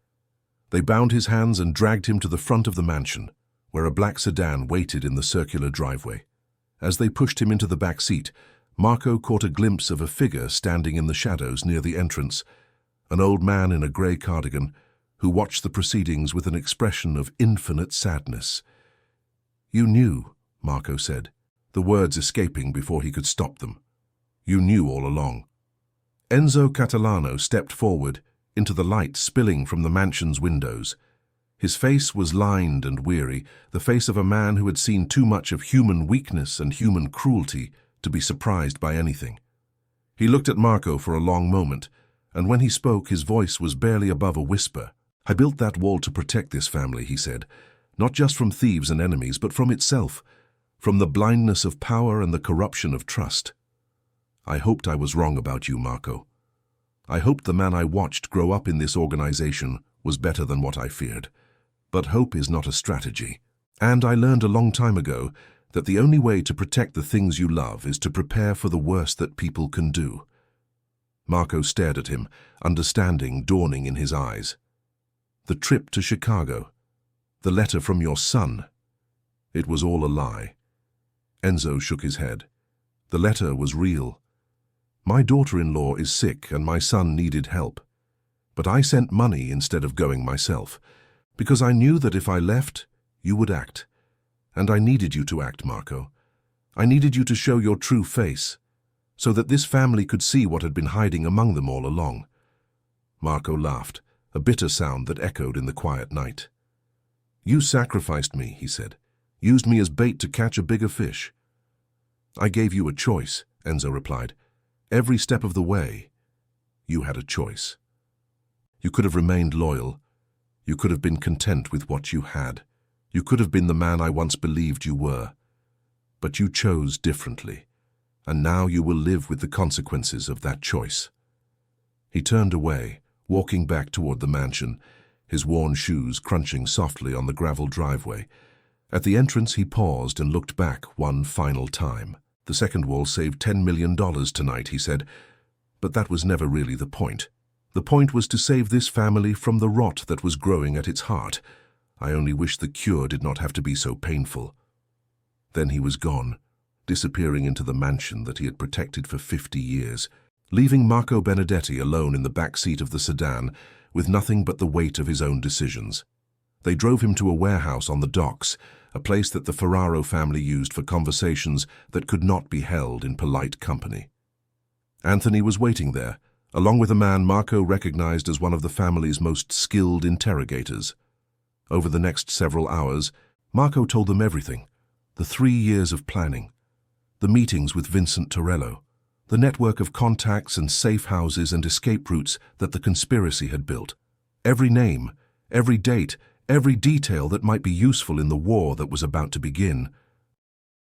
They bound his hands and dragged him to the front of the mansion, where a black sedan waited in the circular driveway. As they pushed him into the back seat, Marco caught a glimpse of a figure standing in the shadows near the entrance, an old man in a grey cardigan who watched the proceedings with an expression of infinite sadness. You knew, Marco said, the words escaping before he could stop them. You knew all along. Enzo Catalano stepped forward into the light spilling from the mansion's windows. His face was lined and weary, the face of a man who had seen too much of human weakness and human cruelty to be surprised by anything. He looked at Marco for a long moment, and when he spoke, his voice was barely above a whisper. I built that wall to protect this family, he said, not just from thieves and enemies, but from itself, from the blindness of power and the corruption of trust. I hoped I was wrong about you, Marco. I hoped the man I watched grow up in this organization was better than what I feared. But hope is not a strategy. And I learned a long time ago that the only way to protect the things you love is to prepare for the worst that people can do. Marco stared at him, understanding dawning in his eyes. The trip to Chicago, the letter from your son, it was all a lie. Enzo shook his head. The letter was real. My daughter-in-law is sick and my son needed help. But I sent money instead of going myself, because I knew that if I left, you would act. And I needed you to act, Marco. I needed you to show your true face, so that this family could see what had been hiding among them all along. Marco laughed, a bitter sound that echoed in the quiet night. You sacrificed me, he said, used me as bait to catch a bigger fish. I gave you a choice, Enzo replied. Every step of the way, you had a choice. You could have remained loyal. You could have been content with what you had. You could have been the man I once believed you were. But you chose differently, and now you will live with the consequences of that choice. He turned away, walking back toward the mansion, his worn shoes crunching softly on the gravel driveway. At the entrance he paused and looked back one final time. The second wall saved $10 million tonight, he said, but that was never really the point. The point was to save this family from the rot that was growing at its heart. I only wish the cure did not have to be so painful. Then he was gone, disappearing into the mansion that he had protected for 50 years, leaving Marco Benedetti alone in the back seat of the sedan with nothing but the weight of his own decisions. They drove him to a warehouse on the docks, a place that the Ferraro family used for conversations that could not be held in polite company. Anthony was waiting there, along with a man Marco recognized as one of the family's most skilled interrogators. Over the next several hours, Marco told them everything: the 3 years of planning, the meetings with Vincent Torello, the network of contacts and safe houses and escape routes that the conspiracy had built. Every name, every date, every detail that might be useful in the war that was about to begin.